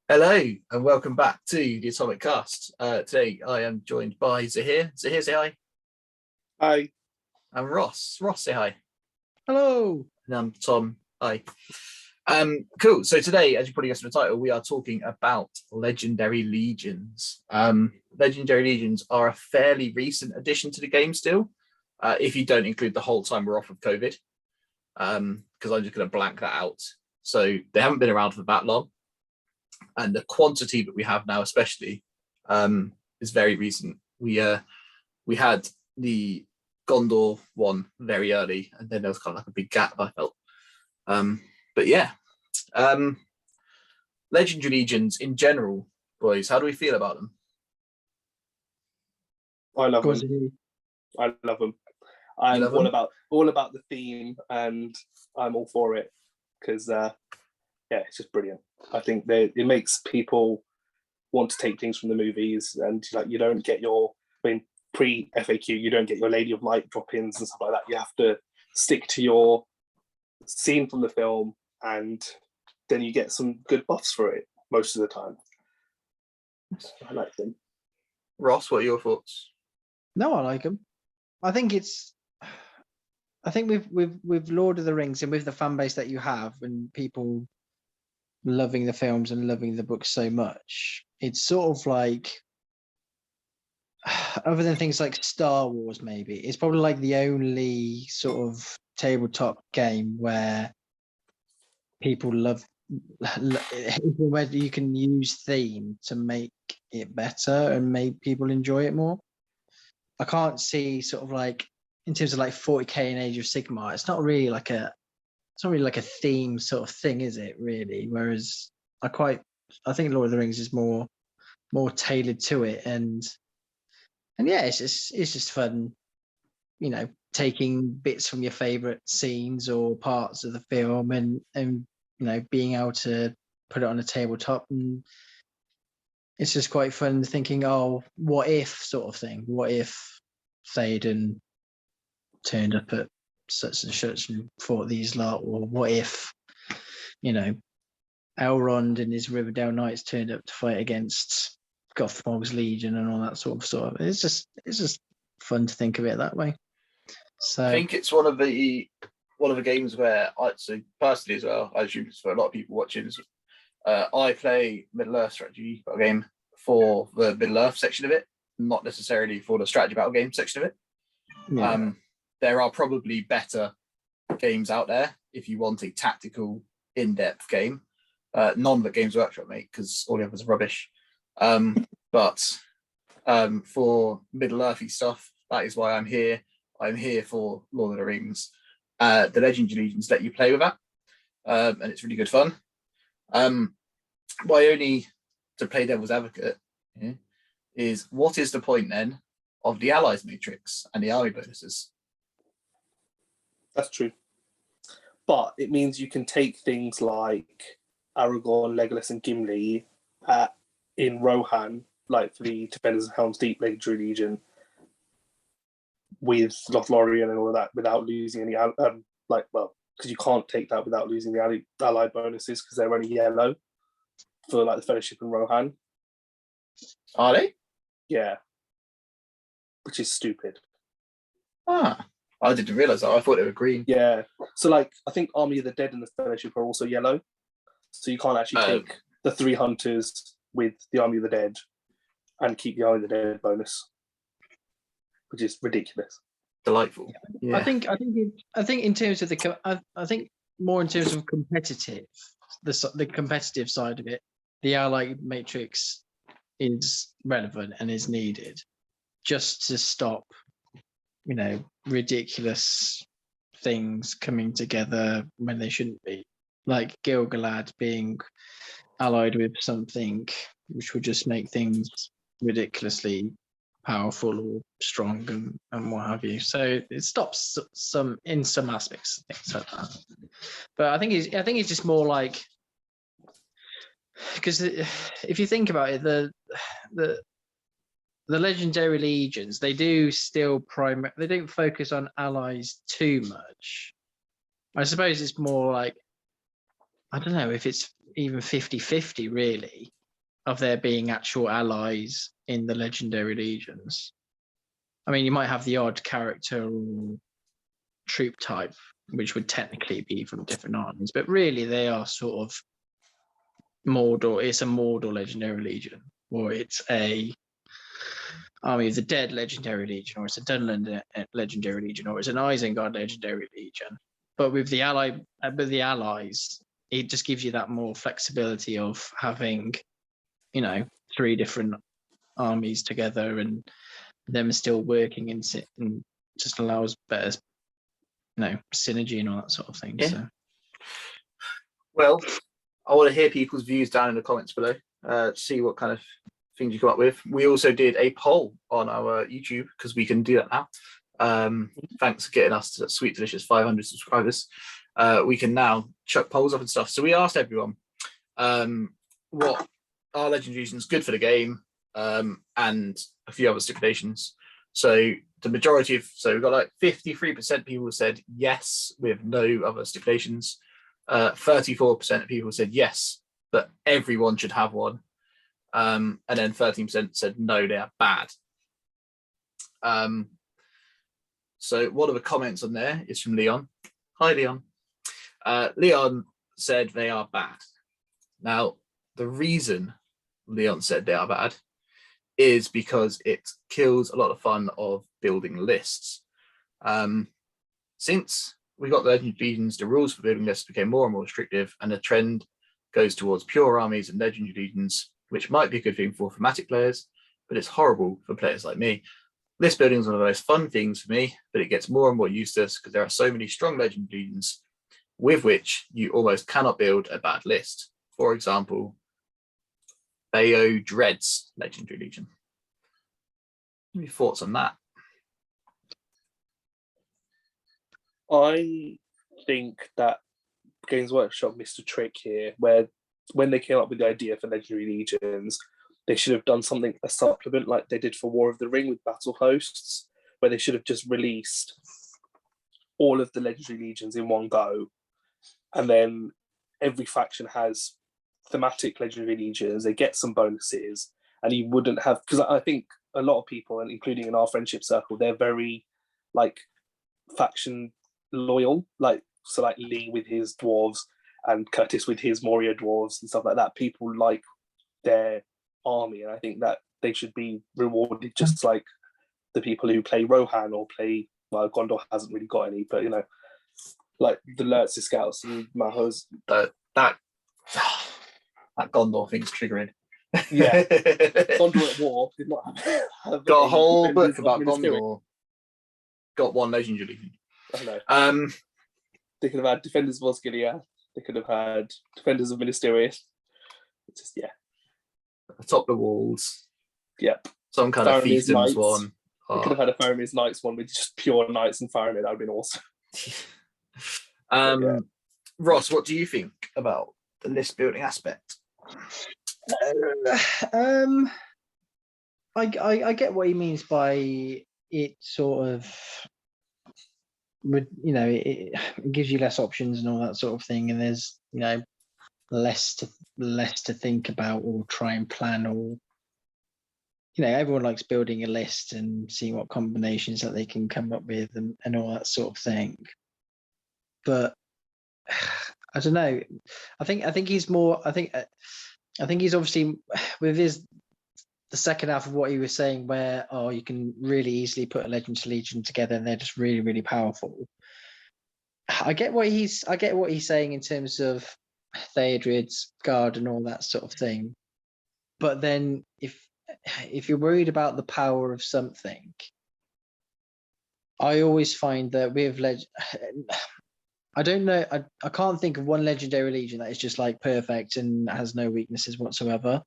Hello and welcome back to the Atomic Cast. Today I am joined by Zahir. Zahir, say hi. Hi. And Ross. Ross, say hi. Hello. And I'm Tom. Hi. Cool. So today, as you probably guessed from the title, we are talking about Legendary Legions. Legendary Legions are a fairly recent addition to the game still, if you don't include the whole time we're off of COVID, because I'm just going to blank that out. So they haven't been around for that long. And the quantity that we have now, especially, is very recent. We had the Gondor one very early, and then there was kind of like a big gap, I felt. But yeah, Legendary Legions in general, boys, how do we feel about them? I love them. I love them. I'm all about the theme, and I'm all for it because yeah, it's just brilliant. I think it makes people want to take things from the movies, and like you don't get pre FAQ, you don't get your Lady of Light drop-ins and stuff like that. You have to stick to your scene from the film, and then you get some good buffs for it most of the time. I like them. Ross, what are your thoughts? No, I like them. I think with Lord of the Rings and with the fan base that you have and people loving the films and loving the books so much, it's sort of like, other than things like Star Wars, maybe it's probably like the only sort of tabletop game where people love where you can use theme to make it better and make people enjoy it more. I can't see sort of like in terms of like 40k and Age of Sigmar, it's not really like a theme sort of thing, is it really? Whereas I think Lord of the Rings is more tailored to it, and yeah, it's just fun, you know, taking bits from your favorite scenes or parts of the film and you know, being able to put it on a tabletop, and it's just quite fun thinking, oh, what if sort of thing. What if Théoden turned up at such and such and fought these lot, or what if, you know, Elrond and his Rivendell Knights turned up to fight against Gothmog's Legion and all that sort of stuff. It's just fun to think of it that way. So I think it's one of the games where so personally as well, I assume it's for a lot of people watching, I play Middle Earth strategy battle game for the Middle Earth section of it, not necessarily for the strategy battle game section of it. Yeah. There are probably better games out there if you want a tactical, in-depth game. None that Games Workshop make, because all the others are rubbish. But for Middle Earthy stuff, that is why I'm here. I'm here for Lord of the Rings. The Legendary Legions let you play with that, and it's really good fun. My only, to play devil's advocate, is what is the point then of the allies matrix and the army bonuses? That's true. But it means you can take things like Aragorn, Legolas, and Gimli in Rohan, like for the Defenders of Helm's Deep Legendary Legion, with Lothlorien and all of that, without losing any, because you can't take that without losing the allied bonuses, because they're only yellow for like the Fellowship and Rohan. Are they? Yeah. Which is stupid. I didn't realise that. I thought they were green. Yeah. So like, I think Army of the Dead and the Fellowship are also yellow. So you can't actually take the 3 hunters with the Army of the Dead and keep the Army of the Dead bonus, which is ridiculous. Delightful. Yeah. I think in terms of I think more in terms of competitive, the competitive side of it, the allied matrix is relevant and is needed just to stop, you know, ridiculous things coming together when they shouldn't be, like Gil-galad being allied with something which would just make things ridiculously powerful or strong and what have you. So it stops some aspects, things like that. But I think it's just more like, because if you think about it, the Legendary Legions, they do still they don't focus on allies too much. I suppose it's more like, I don't know if it's even 50-50 really, of there being actual allies in the legendary legions. I mean, you might have the odd character or troop type, which would technically be from different armies, but really they are sort of Mordor. It's a Mordor legendary legion, or it's a Army of the Dead legendary legion, or it's a Dunland legendary legion, or it's an Isengard legendary legion. But with the allies, it just gives you that more flexibility of having, 3 different armies together and them still working and just allows better, synergy and all that sort of thing. Yeah. So. Well, I want to hear people's views down in the comments below. See what kind of things you come up with. We also did a poll on our YouTube because we can do that now. Thanks for getting us to that sweet, delicious 500 subscribers. We can now chuck polls up and stuff. So we asked everyone what are legendary legions good for the game, and a few other stipulations. So the majority we've got like 53% people said yes with no other stipulations. 34% of people said yes, but everyone should have one. And then 13% said no, they are bad. So one of the comments on there is from Leon. Hi, Leon. Leon said they are bad. Now, the reason Leon said they are bad is because it kills a lot of fun of building lists. Since we got the Legendary Legions, the rules for building lists became more and more restrictive, and the trend goes towards pure armies and Legendary Legions, which might be a good thing for thematic players, but it's horrible for players like me. List building is one of the most fun things for me, but it gets more and more useless because there are so many strong Legendary Legions with which you almost cannot build a bad list. For example, Bayo Dread's Legendary Legion. What are your thoughts on that? I think that Games Workshop missed a trick here, where when they came up with the idea for Legendary Legions, they should have done a supplement like they did for War of the Ring with Battle Hosts, where they should have just released all of the Legendary Legions in one go. And then every faction has thematic Legendary Legions, they get some bonuses, and you wouldn't have, because I think a lot of people, and including in our friendship circle, they're very faction loyal, like Lee with his dwarves and Curtis with his Moria dwarves and stuff like that. People like their army, and I think that they should be rewarded just like the people who play Rohan or play, well, Gondor hasn't really got any, but like the Lurtz Scouts and Mahos. That Gondor thing's triggering. Yeah, Gondor at War did not have got a whole book about Gondor. Got one Legendary Legion. I know. They could have had Defenders of Osgiliath. They could have had Defenders of Minas Tirith. It's just Atop the walls. Yep. Some kind of fiefdoms one. They could have had a Faramir's Knights one with just pure knights and Faramir. That would have been awesome. Ross, what do you think about the list building aspect? I get what he means by it sort of would, it gives you less options and all that sort of thing, and there's less to think about or try and plan, or everyone likes building a list and seeing what combinations that they can come up with and all that sort of thing. But I don't know. I think he's more. I think he's obviously with the second half of what he was saying, where you can really easily put a Legendary Legion together and they're just really, really powerful. I get what he's saying in terms of Theodred's Guard and all that sort of thing. But then if you're worried about the power of something, I always find that with I don't know, I can't think of one Legendary Legion that is just perfect and has no weaknesses whatsoever.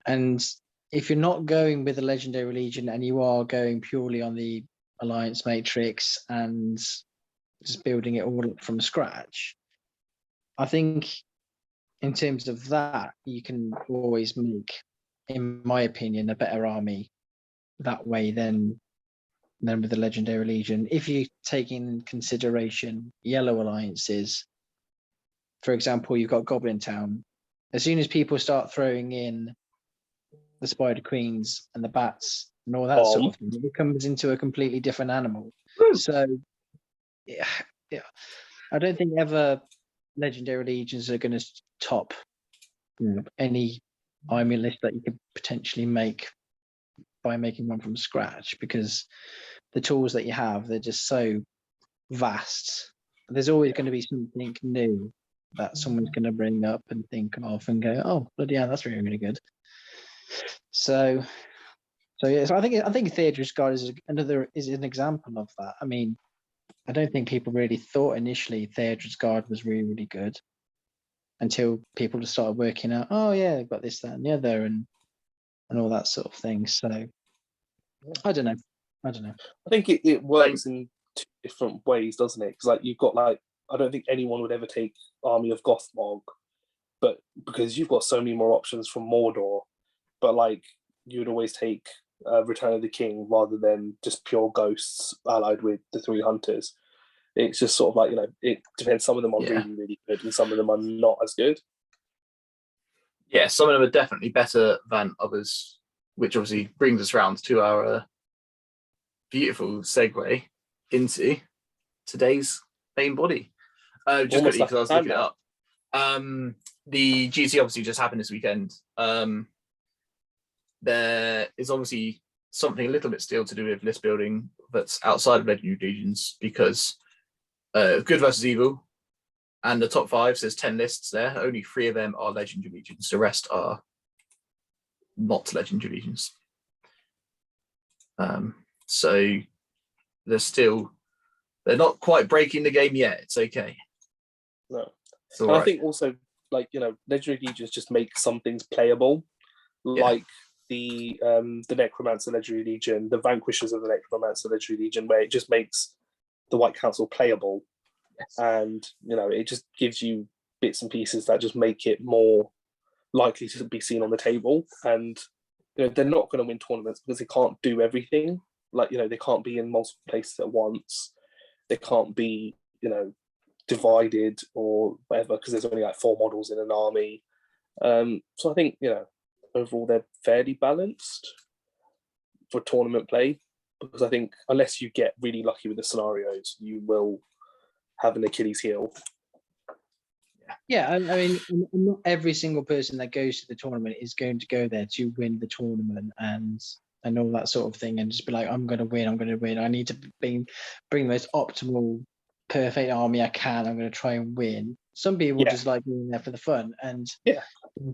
And if you're not going with a Legendary Legion and you are going purely on the Alliance Matrix and just building it all from scratch, I think in terms of that, you can always make, in my opinion, a better army that way than with the Legendary Legion. If you take in consideration yellow alliances, for example, you've got Goblin Town. as soon as people start throwing in the spider queens and the bats and all that sort of thing, it comes into a completely different animal. So yeah, I don't think ever legendary legions are going to top any army list that you could potentially make by making one from scratch, because the tools that you have, they're just so vast. There's always going to be something new that someone's going to bring up and think of and go, oh, bloody hell, that's really, really good. So yeah, so I think Theodric's Guard is an example of that. I mean, I don't think people really thought initially Theodric's Guard was really, really good until people just started working out, oh yeah, they've got this, that, and the other, and all that sort of thing. So I don't know. I think it works in two different ways, doesn't it? Because like you've got like, I don't think anyone would ever take Army of Gothmog, but because you've got so many more options from Mordor, but like you would always take Return of the King rather than just pure ghosts allied with the three hunters. It's just sort of like, it depends. Some of them are really, really good and some of them are not as good. Yeah, some of them are definitely better than others, which obviously brings us around to our beautiful segue into today's main body. Just quickly, because I was looking it up. The GC obviously just happened this weekend. There is obviously something a little bit still to do with list building that's outside of Legendary Legions, because Good versus Evil and the top 5 says 10 lists there. Only 3 of them are Legendary Legions. The rest are not Legendary Legions. So they're not quite breaking the game yet. It's okay. No. And right. I think also, like, Legendary Legions just make some things playable. Like the Necromancer Legendary Legion, the Vanquishers of the Necromancer Legendary Legion, where it just makes the White Council playable. Yes. And, it just gives you bits and pieces that just make it more likely to be seen on the table. And, they're not going to win tournaments because they can't do everything. Like, they can't be in multiple places at once. They can't be, divided or whatever, because there's only like 4 models in an army. So I think, overall they're fairly balanced for tournament play, because I think unless you get really lucky with the scenarios, you will have an Achilles heel. Yeah, I mean, not every single person that goes to the tournament is going to go there to win the tournament and all that sort of thing, and just be like, I'm going to win. I need to bring the most optimal, perfect army I can. I'm going to try and win. Some people just like being there for the fun, and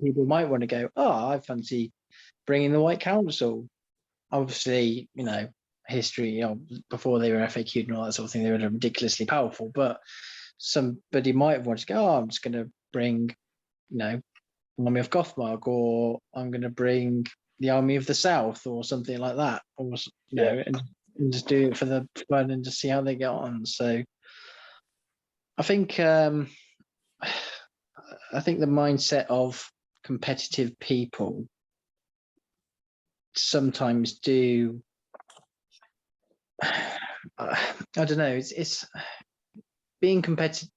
people might want to go, oh, I fancy bringing the White Council. Obviously, history, before they were FAQ and all that sort of thing, they were ridiculously powerful, but somebody might want to go, oh, I'm just going to bring, Army of Gothmog, or I'm going to bring the Army of the South, or something like that, or and just do it for the fun and just see how they get on. So I think the mindset of competitive people sometimes do. I don't know. It's being competitive.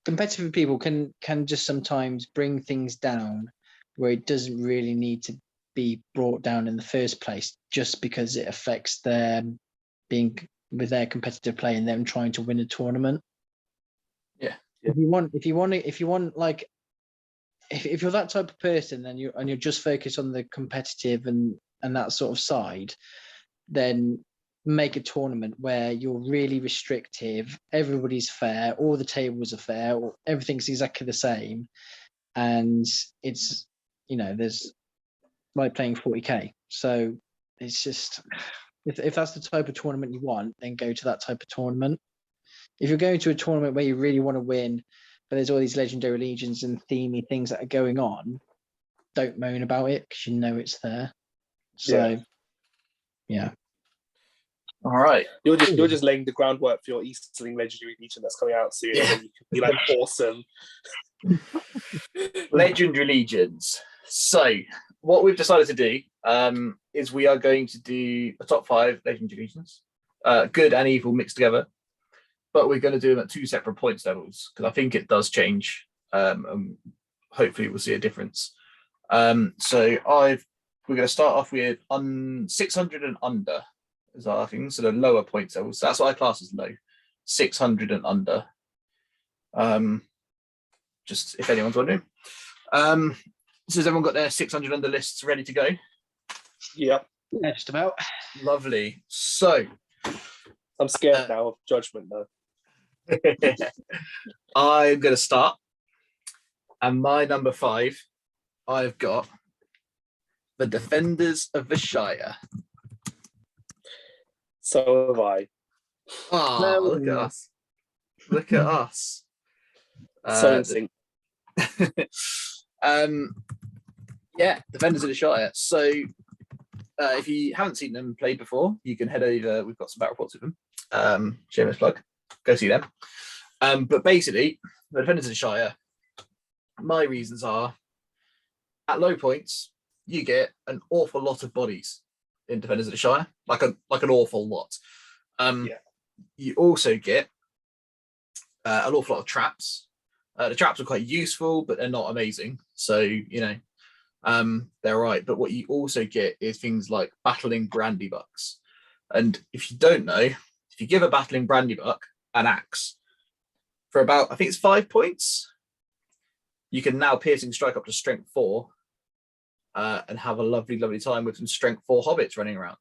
Competitive people can just sometimes bring things down where it doesn't really need to be brought down in the first place, just because it affects them being with their competitive play and them trying to win a tournament. Yeah. If you want, like, if you're that type of person and you're just focused on the competitive and that sort of side, then make a tournament where you're really restrictive, everybody's fair, all the tables are fair, everything's exactly the same, and it's there's like playing 40k. So it's just, if that's the type of tournament you want, then go to that type of tournament. If you're going to a tournament where you really want to win, but there's all these legendary legions and themey things that are going on, don't moan about it, because it's there. So yeah. All right. You're just laying the groundwork for your Easterling Legendary Legion that's coming out soon, and then you can be like awesome. Legendary Legions. So what we've decided to do is we are going to do a top 5 Legendary Legions, good and evil mixed together, but we're going to do them at 2 separate points levels, because I think it does change. hopefully we'll see a difference. So we're going to start off with 600 and under is our thing, so the lower points levels. That's what I class as low, 600 and under. Just if anyone's wondering. So has everyone got their 600 under lists ready to go? Yeah, just about. Lovely. So I'm scared now of judgment though. I'm going to start. And my number 5, I've got the Defenders of the Shire. So have I. Oh, No. look at us. Look at us. So in sync. Yeah, Defenders of the Shire. So if you haven't seen them played before, you can head over. We've got some battle reports with them. Shameless plug. Go see them. But basically, the Defenders of the Shire, my reasons are, at low points, you get an awful lot of bodies in Defenders of the Shire, like an awful lot. You also get an awful lot of traps. The traps are quite useful, but they're not amazing. So, they're all right. But what you also get is things like battling brandybucks. And if you don't know, if you give a battling brandybuck an axe for about, I think it's 5 points, you can now piercing strike up to strength 4 and have a lovely, lovely time with some strength 4 hobbits running around.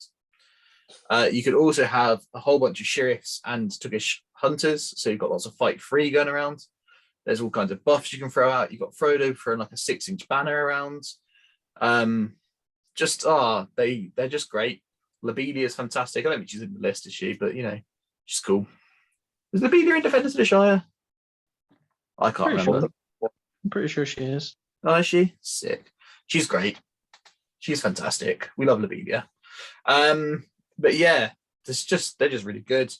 You could also have a whole bunch of sheriffs and Tookish hunters, so you've got lots of fight free going around. There's all kinds of buffs you can throw out. You've got Frodo throwing like a 6-inch banner around. They're just great. Lobelia is fantastic. I don't think she's in the list, is she? But she's cool. Is Lobelia in Defenders of the Shire? I can't remember. I'm pretty sure she is. Oh, is she? Sick. She's great. She's fantastic. We love Lobelia. But yeah, they're just really good.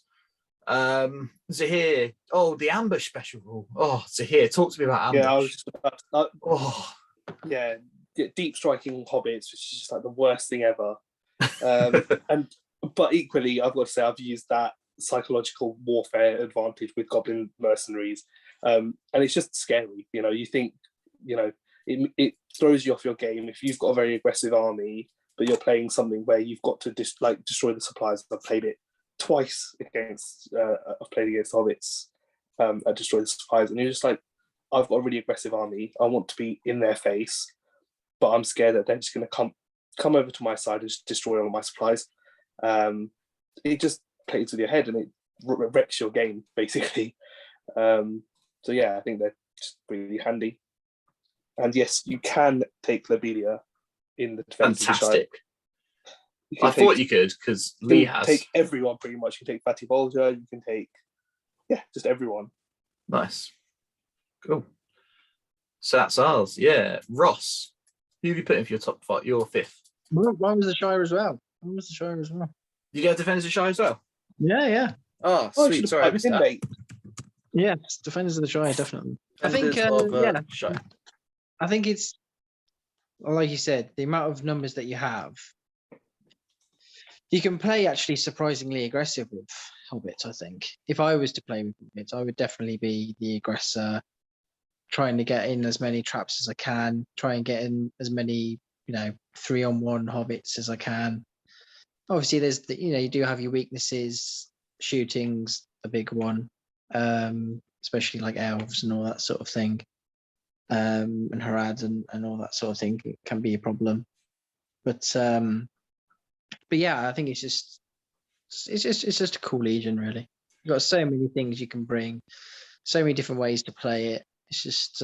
Zahir. Oh, the ambush special rule. Oh, Zahir, talk to me about ambush. Yeah, I was just about deep striking hobbits, which is just like the worst thing ever. But equally, I've got to say, I've used that psychological warfare advantage with goblin mercenaries, and it's just scary. You think, it throws you off your game if you've got a very aggressive army, but you're playing something where you've got to destroy the supplies. I've played it twice against. I've played against hobbits, destroy the supplies, and you're just like, I've got a really aggressive army. I want to be in their face, but I'm scared that they're just going to come over to my side and just destroy all of my supplies. It just plays with your head and it wrecks your game basically. So yeah, I think they're just really handy. And yes, you can take Lobelia in the Defenders of the Shire. Fantastic. I thought you could, because Lee has. Take everyone pretty much. You can take Fatty Bolger, you can take, just everyone. Nice. Cool. So that's ours. Yeah. Ross, who have you put in for your top 5, your 5th? Mine was the Shire as well. You get Defenders of the Shire as well? Yeah. Oh, sweet. Sorry, I missed that. Mate. Yeah, Defenders of the Shire, definitely. Defenders of Shire. I think it's, like you said, the amount of numbers that you have. You can play actually surprisingly aggressive with hobbits, I think. If I was to play with hobbits, I would definitely be the aggressor, trying to get in as many traps as I can, try and get in as many, 3-on-1 hobbits as I can. Obviously, there's you do have your weaknesses. Shooting's a big one, especially like elves and all that sort of thing, and Harads and all that sort of thing can be a problem. But yeah, I think it's just a cool legion, really. You've got so many things you can bring, so many different ways to play it. It's just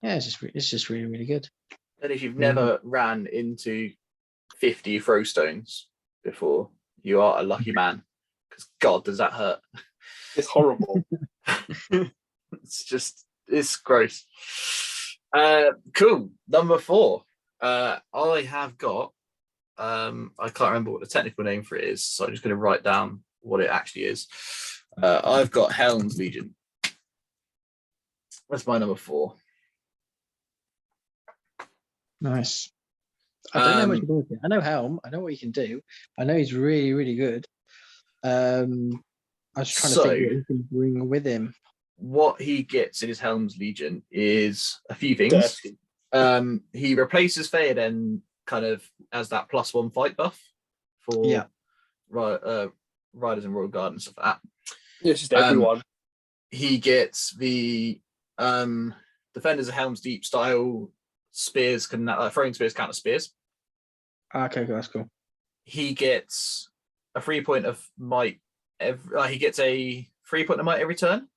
it's just really, really good. And if you've never ran into 50 throw stones before, you are a lucky man, because God, does that hurt. It's horrible. It's gross. Cool. Number 4. I have got, I can't remember what the technical name for it is, so I'm just going to write down what it actually is. I've got Helen's Legion. That's my number 4. Nice. I don't know much about it. I know Helm. I know what he can do. I know he's really, really good. I was trying to think what he can bring with him. what he gets in his Helm's Legion is a few things. Dirty. He replaces Theoden kind of as that +1 fight buff for Riders and Royal Guard and stuff like that. It's just everyone. He gets the Defenders of Helm's Deep style spears, throwing spears counter spears. Okay, that's cool. He gets a 3 point of might. He gets a 3 point of might every turn,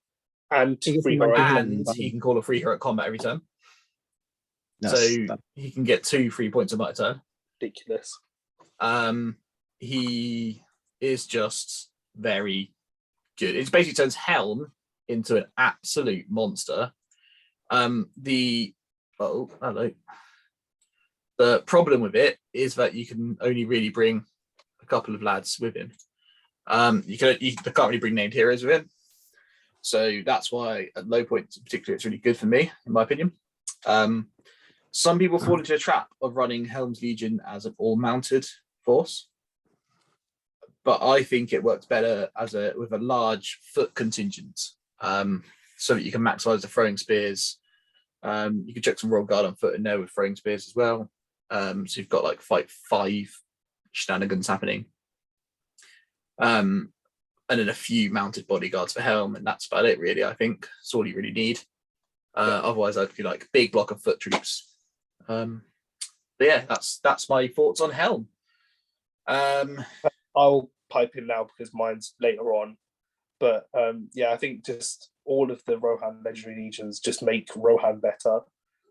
and free hero, and he can call a free hero at combat every turn. He can get 2 3 points of might a turn. Ridiculous. He is just very good. It basically turns Helm into an absolute monster. The problem with it is that you can only really bring a couple of lads with him. You can't really bring named heroes with him. So that's why at low points in particular, it's really good for me, in my opinion. Some people fall into a trap of running Helm's Legion as an all-mounted force, but I think it works better with a large foot contingent, so that you can maximize the throwing spears. You can check some Royal Guard on foot in there with throwing spears as well. So you've got like fight 5 shenanigans happening. And then a few mounted bodyguards for Helm, and that's about it, really. I think that's all you really need. Otherwise, I'd be like big block of foot troops. But yeah, that's my thoughts on Helm. I'll pipe in now because mine's later on. But yeah, I think just all of the Rohan Legendary Legions just make Rohan better.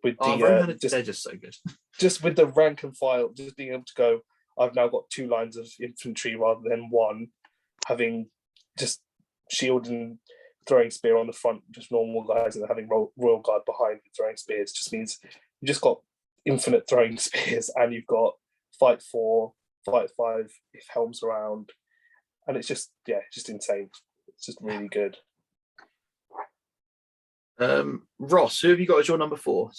With the they're just so good. Just with the rank and file, just being able to go, I've now got 2 lines of infantry rather than 1, having just shield and throwing spear on the front, just normal guys, and having Royal Guard behind throwing spears just means you just got infinite throwing spears, and you've got fight 4, fight 5 if Helm's around, and it's just just insane. It's just really good. Ross, who have you got as your number 4?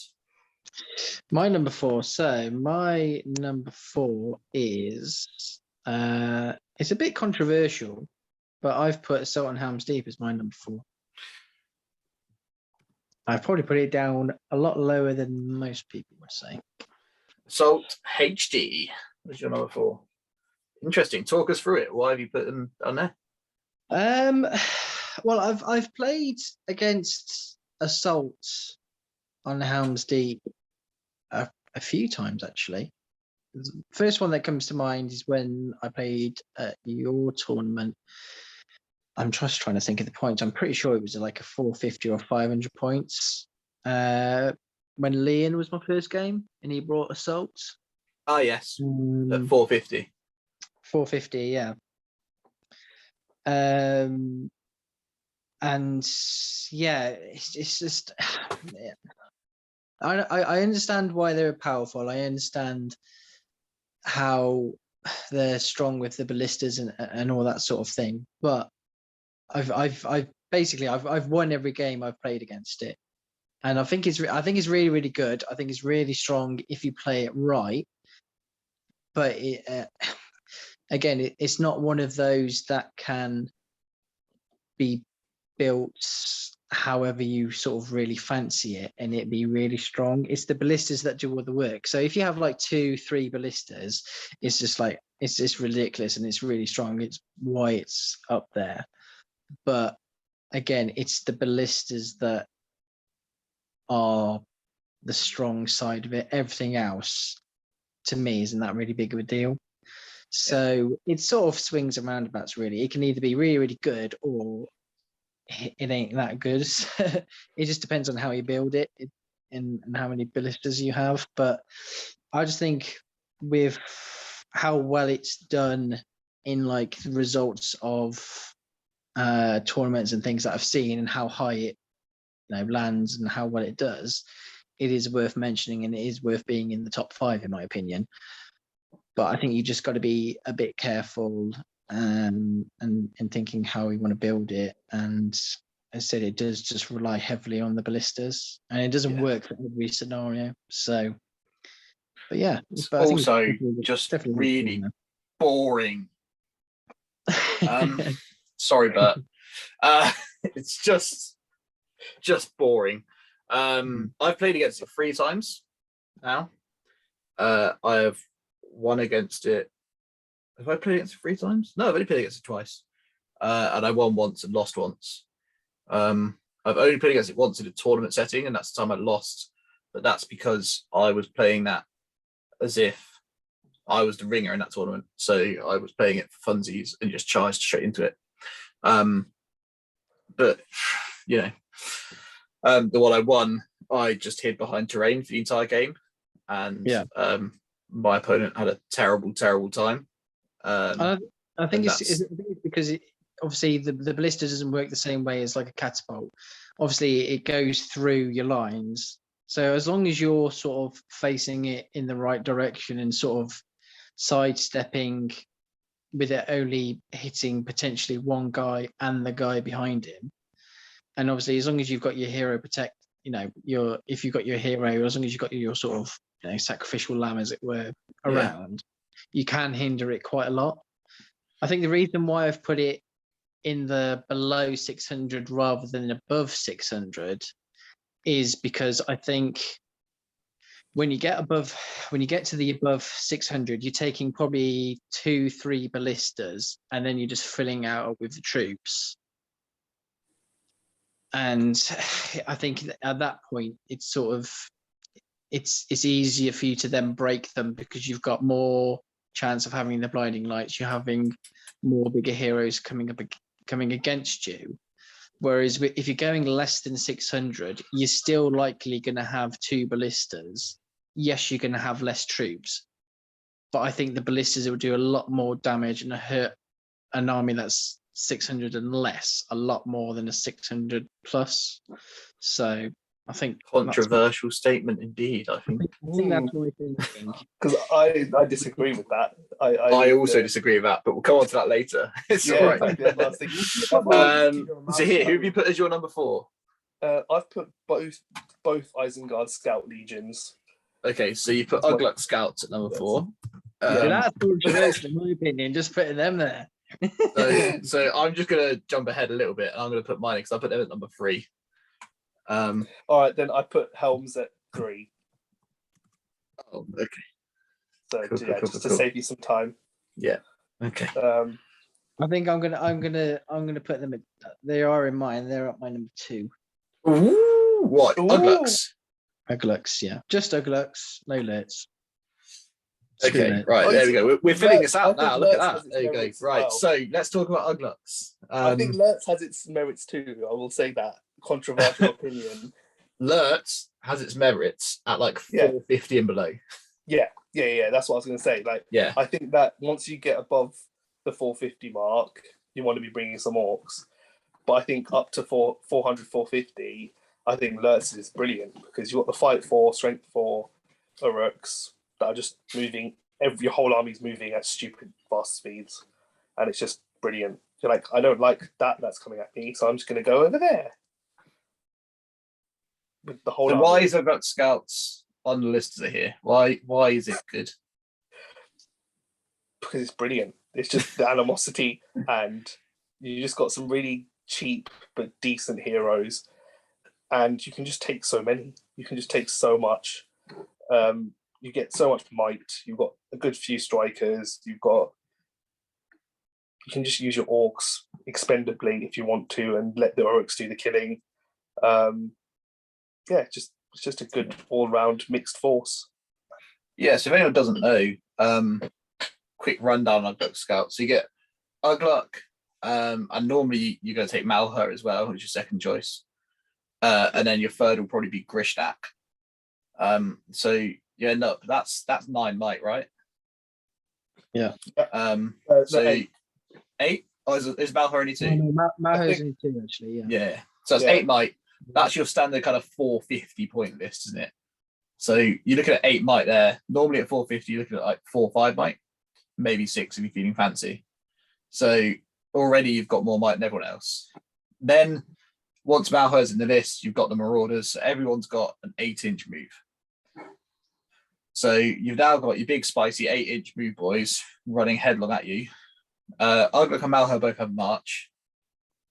My number 4. So my number 4 is it's a bit controversial, but I've put Assault on Helm's Deep as my number 4. I've probably put it down a lot lower than most people would say. Assault HD was your number 4. Interesting. Talk us through it. Why have you put them on there? Well, I've played against Assault on Helm's Deep a few times, actually. The first one that comes to mind is when I played at your tournament. I'm just trying to think of the points. I'm pretty sure it was like a 450 or 500 points. When Leon was my first game and he brought Assault. Ah, yes. At 450. 450, yeah. And yeah, it's just I understand why they're powerful. I understand how they're strong with the ballistas and all that sort of thing. But I've won every game I've played against it, and I think it's really, really good. I think it's really strong if you play it right. But again, it's not one of those that can be built however you sort of really fancy it and it be really strong. It's the ballistas that do all the work. So if you have like 2-3 ballistas, it's just like it's just ridiculous and it's really strong. It's why it's up there. But again, it's the ballistas that are the strong side of it. Everything else to me isn't that really big of a deal. So it sort of swings and roundabouts, really. It can either be really, really good or it ain't that good. It just depends on how you build it and how many ballistas you have. But I just think with how well it's done in like the results of tournaments and things that I've seen and how high it lands and how well it does, it is worth mentioning and it is worth being in the top 5 in my opinion. But I think you just got to be a bit careful and thinking how you want to build it. And as I said, it does just rely heavily on the ballistas, and it doesn't work for every scenario. So, but yeah, but also just really boring. Sorry, but it's just just boring. I've played against it 3 times now. I have won against it. Have I played against it 3 times? No, I've only played against it twice. And I won once and lost once. I've only played against it once in a tournament setting, and that's the time I lost. But that's because I was playing that as if I was the ringer in that tournament. So I was playing it for funsies and just charged straight into it. But you know, the one I won, I just hid behind terrain for the entire game, and my opponent had a terrible time. I think it's because obviously the ballista doesn't work the same way as like a catapult. Obviously, it goes through your lines. So as long as you're sort of facing it in the right direction and sort of sidestepping with it only hitting potentially one guy and the guy behind him, and obviously as long as you've got your hero protect, if you've got your hero, as long as you've got your sort of sacrificial lamb, as it were, around, you can hinder it quite a lot. I think the reason why I've put it in the below 600 rather than above 600 is because I think when you get to the above 600, you're taking probably 2-3 ballistas, and then you're just filling out with the troops. And I think at that point, it's sort of it's easier for you to then break them because you've got more chance of having the blinding lights. You're having more bigger heroes coming against you. Whereas if you're going less than 600, you're still likely going to have 2 ballistas. Yes, you're going to have less troops, but I think the ballistas will do a lot more damage and hurt an army that's 600 and less a lot more than a 600 plus. So I think controversial statement indeed. I think that's my thinking. Because I disagree with that. I also disagree with that, but we'll come on to that later. It's all right. Exactly. So here, who have you put as your number 4? I've put both Isengard Scout Legions. Okay, so you put Ugluk Scouts at number 4. That's controversial in my opinion, just putting them there. so I'm just going to jump ahead a little bit, and I'm going to put mine because I put them at number 3. All right, then I put Helms at 3. Oh, okay. So cool. To save you some time. Yeah. Okay. I think I'm gonna put them. They are in mine. They're at my number 2. Ooh, what? Ugluks. Ugluks, yeah, just Ugluks, no lets. Okay, right, there we go. We're filling this out now. Look at that. There you go. Right, so let's talk about Ugluks. I think Lurtz has its merits too. I will say that. Controversial opinion. Lurtz has its merits at like 450 and below. Yeah. That's what I was going to say. I think that once you get above the 450 mark, you want to be bringing some orcs. But I think up to 400, 450, I think Lurtz is brilliant because you've got the fight 4, strength 4 Uruks that are just moving. Your whole army's moving at stupid fast speeds, and it's just brilliant. You're like, I don't like that's coming at me, so I'm just going to go over there. With the whole. So why is Ugluk Scouts on the list as here? Why is it good? Because it's brilliant. It's just the animosity, and you just got some really cheap but decent heroes, and you can just take so many. You can just take so much. You get so much might. You've got a good few strikers. You can just use your orcs expendably if you want to, and let the orcs do the killing. It's just a good all-round mixed force. Yeah, so if anyone doesn't know, quick rundown on Ugluk Scouts. So you get Ugluk, and normally you're going to take Malheur as well, which is your second choice. And then your third will probably be Grishnak. So you end up, that's 9 might, right? Yeah. So 8? Oh, is Malheur only 2? No, Malheur's only 2 actually, Yeah. So that's 8 might. That's your standard kind of 450 point list, isn't it? So you're looking at 8 might there. Normally at 450, you're looking at like 4 or 5 might, maybe 6 if you're feeling fancy. So already you've got more might than everyone else. Then once Malheur's in the list, you've got the Marauders. So everyone's got an 8-inch move. So you've now got your big spicy 8-inch move boys running headlong at you. Ugluk and Malheur both have March.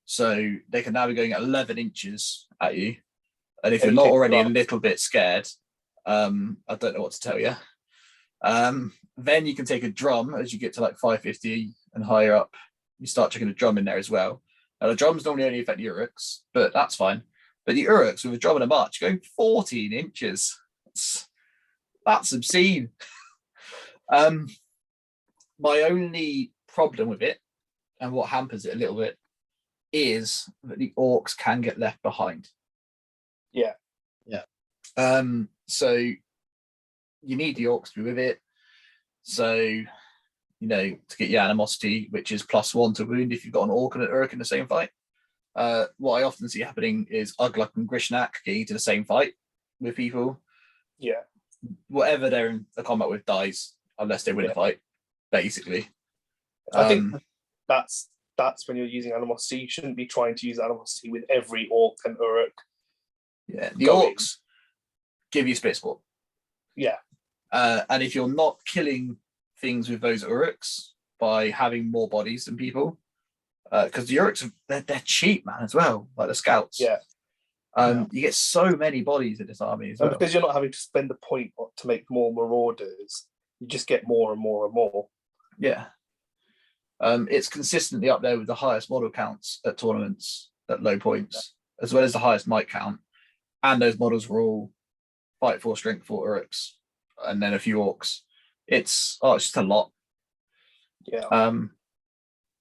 So they can now be going at 11 inches at you. And if And you're not kick already a them up. little bit scared, I don't know what to tell you. Then you can take a drum as you get to like 550 and higher up. You start chucking a drum in there as well. Now, the drums normally only affect the Uruks, but that's fine. But the Uruks with a drum and a march going 14 inches. That's obscene. My only problem with it, and what hampers it a little bit, is that the orcs can get left behind. Yeah. So you need the orcs to be with it. So, to get your animosity, which is +1 to wound if you've got an orc and an urk in the same fight. What I often see happening is Ugluk and Grishnak getting into the same fight with people. Yeah. Whatever they're in a combat with dies unless they win a fight, basically. I think that's when you're using animosity. You shouldn't be trying to use animosity with every orc and uruk. Yeah, the orcs give you split sport. Yeah. And if you're not killing things with those uruks by having more bodies than people, because the uruks they're cheap, man, as well, like the scouts. Yeah. You get so many bodies in this army as well. And because you're not having to spend the point to make more marauders, you just get more and more and more. Yeah. It's consistently up there with the highest model counts at tournaments at low points, as well as the highest might count. And those models were all fight 4, strength 4 uruks, and then a few orcs. It's just a lot. Yeah.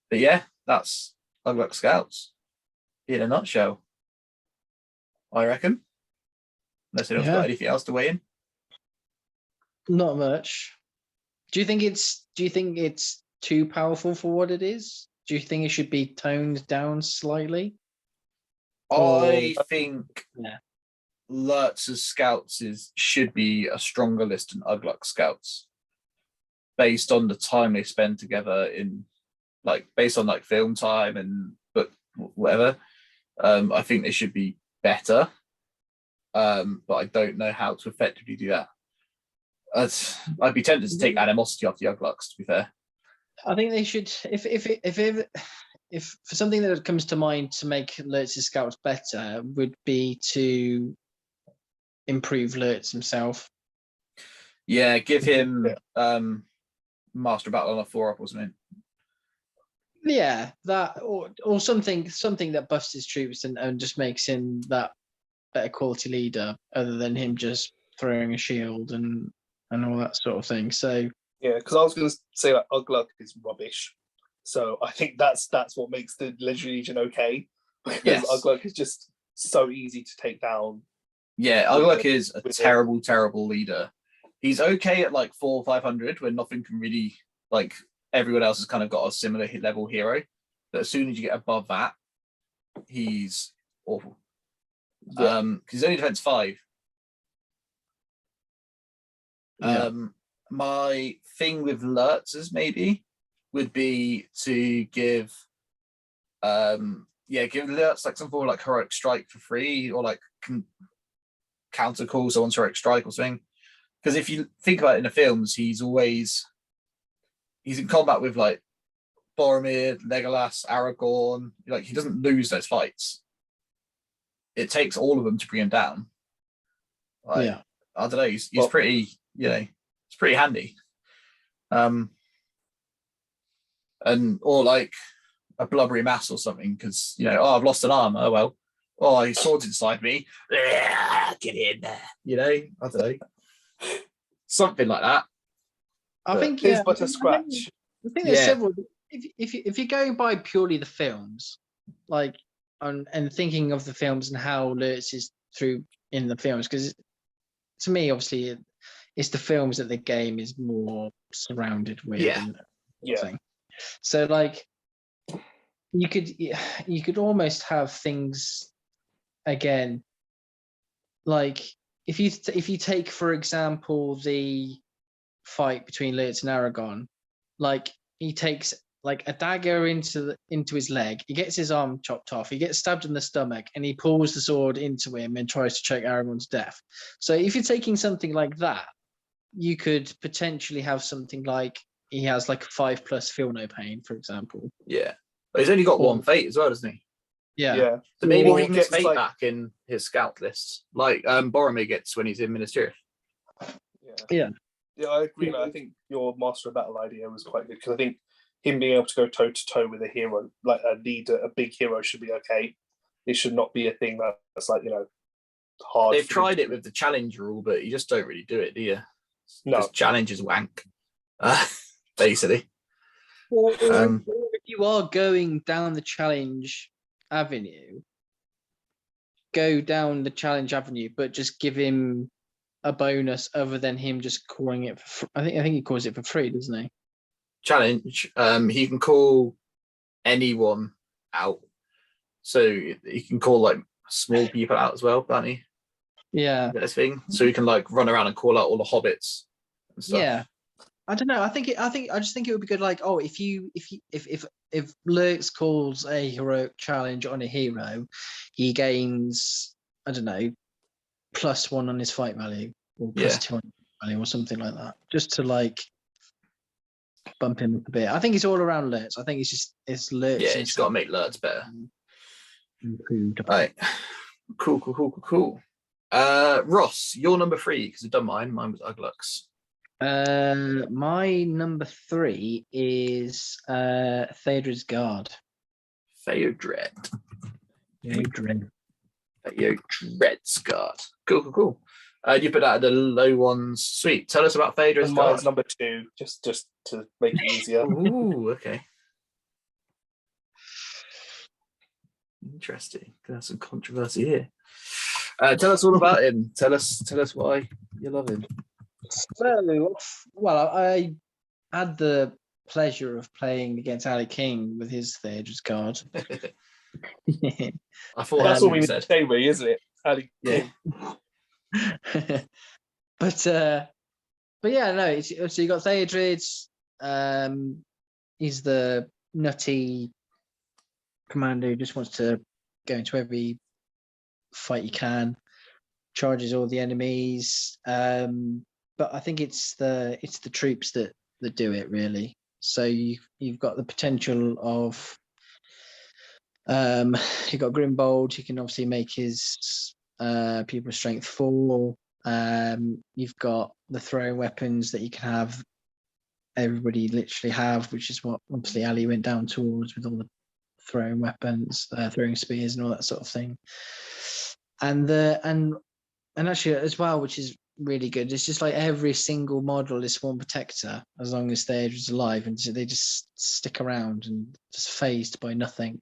But yeah, that's Ugluk Scouts in a nutshell, I reckon. Unless anyone's got anything else to weigh in. Not much. Do you think it's too powerful for what it is? Do you think it should be toned down slightly? I think Yeah. Lurtz's Scouts should be a stronger list than Ugluk Scouts, based on the time they spend together based on film time and book whatever. I think they should be better, but I don't know how to effectively do that. I'd be tempted to take animosity off the Ugluks, to be fair. I think they should, if for something that comes to mind to make Lurtz's Scouts better would be to improve Lurtz himself. Yeah, give him Master Battle on a 4-up or something. Yeah, that or something that buffs his troops and just makes him that better quality leader, other than him just throwing a shield and all that sort of thing. So yeah, because I was going to say that Ugluk is rubbish. So I think that's what makes the Legendary Legion okay. Because Ugluk is just so easy to take down. Yeah, Ugluk is a terrible, terrible leader. He's okay at 400 or 500 when nothing can really everyone else has kind of got a similar level hero. But as soon as you get above that, he's awful. Yeah. He's only defense 5. Yeah. My thing with Lurtz's maybe would be to give Lurtz some form of heroic strike for free, or counter call someone's heroic strike or something. Because if you think about it in the films, he's in combat with Boromir, Legolas, Aragorn. He doesn't lose those fights. It takes all of them to bring him down. I don't know. He's pretty. It's pretty handy. Or a blubbery mass or something, because I've lost an arm. Oh well. His sword's inside me. Get in there. I don't know. Something like that. I think it's but a scratch. I think there's several. If you're going by purely the films, and thinking of the films and how Lurtz is through in the films, because to me, obviously, it's the films that the game is more surrounded with. Yeah. So you could almost have things again, if you take, for example, the fight between Lurtz and Aragorn, he takes a dagger into his leg, he gets his arm chopped off, he gets stabbed in the stomach, and he pulls the sword into him and tries to choke Aragorn's death. So if you're taking something like that, you could potentially have something he has 5+ feel no pain, for example. Yeah, but he's only got one fate as well, doesn't he? Yeah. So maybe Or he he gets gets, fate like- back in his scout lists, like Boromir gets when he's in Minas Tirith. Yeah, I agree. I think your Master of Battle idea was quite good because I think him being able to go toe to toe with a hero, like a leader, a big hero, should be okay. It should not be a thing that's like, hard. They've tried it with the challenge rule, but you just don't really do it, do you? No. Because challenge is wank, basically. Or if you are going down the challenge avenue, go down the challenge avenue, but just give him a bonus other than him just calling it for I think he calls it for free, doesn't he? Challenge. He can call anyone out, so he can call like small people out as well, can't he? Yeah. That's thing. So he can like run around and call out all the hobbits and stuff. Yeah. I don't know. I just think it would be good. Like, oh, if Lurks calls a heroic challenge on a hero, he gains, I don't know, +1 on his fight value or +2 on his fight value or something like that, just to like bump him up a bit. I think it's all around Lurks. I think it's Lurks. Yeah, it's got to make Lurks better. Improved. Right. Cool. Ross, you're number 3 because I've done mine. Mine was Uglux. My number 3 is Theodred's Guard. Theodred. Theodred. Theodred's Guard. Cool. You put that at the low ones. Sweet. Tell us about Theodred's Guard. Mine's number 2, just to make it easier. Ooh, okay. Interesting. There's some controversy here. Tell us all about him. Tell us why you love him. So, well, I had the pleasure of playing against Ali King with his Theodred's Guard. I thought That's all we you need to said. say, really, isn't it? Ali King. But yeah, no. So you got Theodred. He's the nutty commander who just wants to go into every fight he can, charges all the enemies. But I think it's the troops that do it really. So you've got the potential of you've got Grimbold. He can obviously make his people strength 4. You've got the throwing weapons that you can have. Everybody literally have, which is what obviously Ali went down towards with all the throwing weapons, throwing spears, and all that sort of thing. And actually as well, which is really good, it's just like every single model is Swarm Protector as long as Theodred's alive, and so they just stick around and just phased by nothing,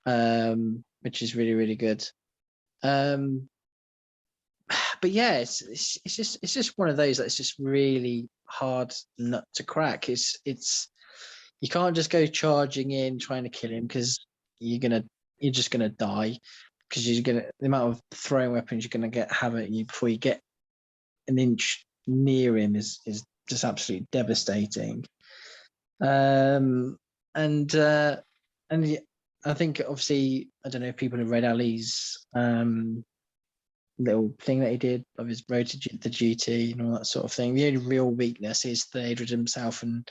which is really, really good. But yeah, it's just one of those that's just really hard nut to crack. It's you can't just go charging in trying to kill him because you're just gonna die, because the amount of throwing weapons you're gonna have at you before you get an inch near him is just absolutely devastating. And I think obviously, I don't know if people have read Ali's little thing that he did of his road to the GT and all that sort of thing. The only real weakness is Theodred himself, and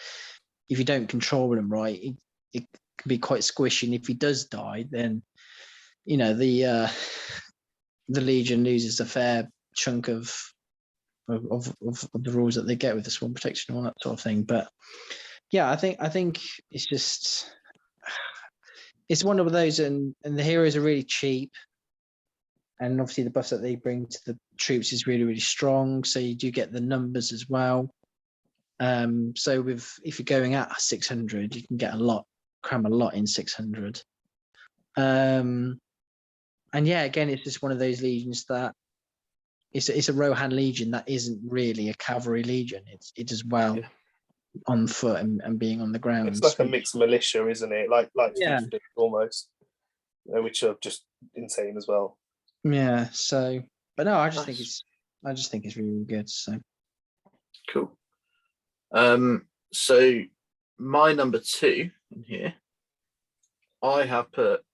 if you don't control him right, it can be quite squishy. And if he does die, then the Legion loses a fair chunk of the rules that they get with the Swarm Protection and all that sort of thing. But yeah, I think it's just it's one of those, and the heroes are really cheap. And obviously the buffs that they bring to the troops is really, really strong. So you do get the numbers as well. So if you're going at 600, you can get cram a lot in 600. And yeah, again, it's just one of those legions that it's a Rohan Legion that isn't really a cavalry legion. It does well on foot and being on the ground. It's like a mixed militia, isn't it? Like yeah, almost, which are just insane as well. Yeah. So, but no, I just think it's really, really good. So cool. So my number 2 in here, I have put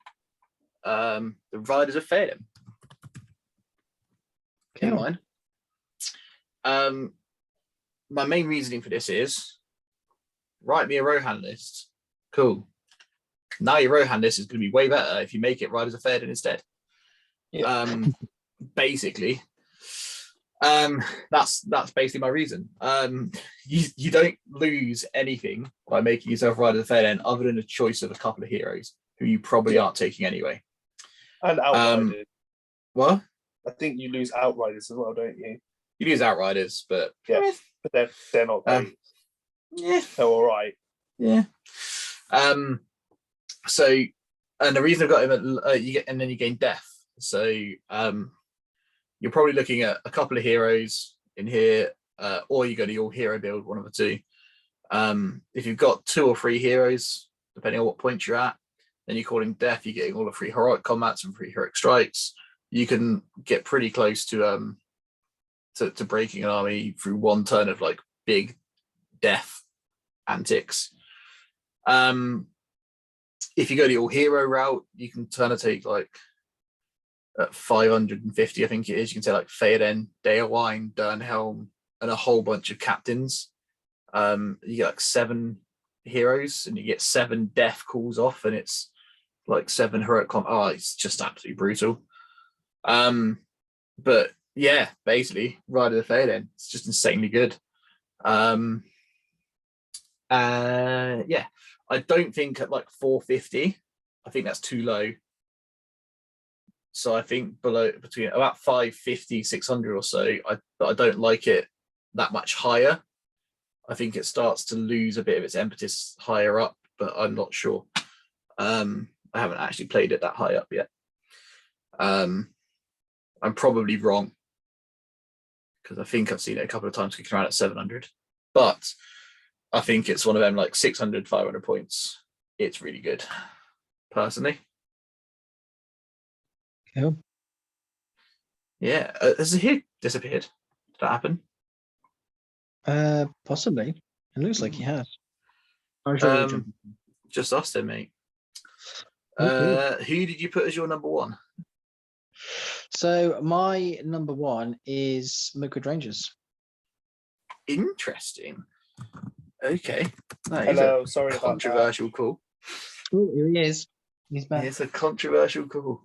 the Riders of Phaelin in mine. My main reasoning for this is write me a Rohan list. Cool. Now your Rohan list is going to be way better if you make it Riders of Theoden instead. Yeah. Basically, that's basically my reason. You don't lose anything by making yourself Riders of Theoden other than a choice of a couple of heroes who you probably aren't taking anyway. And Outriders. What? I think you lose Outriders as well, don't you? You lose Outriders, but yeah, but they're not great. Yeah, they're all right. Yeah. So, and the reason I've got him at then you gain death. So, you're probably looking at a couple of heroes in here, or you go to your hero build, one of the two. If you've got 2 or 3 heroes, depending on what point you're at, then you're calling death. You're getting all the 3 heroic combats and 3 heroic strikes. You can get pretty close to breaking an army through one turn of like big death antics. If you go to your hero route, you can turn to take like at 550, I think it is. You can take like Theoden, Daelwine, Dernhelm, and a whole bunch of captains. You get like 7 heroes, and you get 7 death calls off, and it's like 7 heroic it's just absolutely brutal. But yeah, basically, Rider of the Theoden, it's just insanely good. Yeah, I don't think at like 450, I think that's too low. So I think between about 550, 600 or so, I don't like it that much higher. I think it starts to lose a bit of its impetus higher up, but I'm not sure. I haven't actually played it that high up yet. I'm probably wrong, because I think I've seen it a couple of times kicking around at 700, but I think it's one of them like 600, 500 points. It's really good, personally. Cool. Yeah, has Zahir disappeared? Did that happen? Possibly. It looks like he has. Just us then, mate. Okay. Who did you put as your number 1? So my number 1 is Mirkwood Rangers. Interesting. Okay. Hello, sorry about that. Controversial call. Oh, here he is. He's back. It's a controversial call.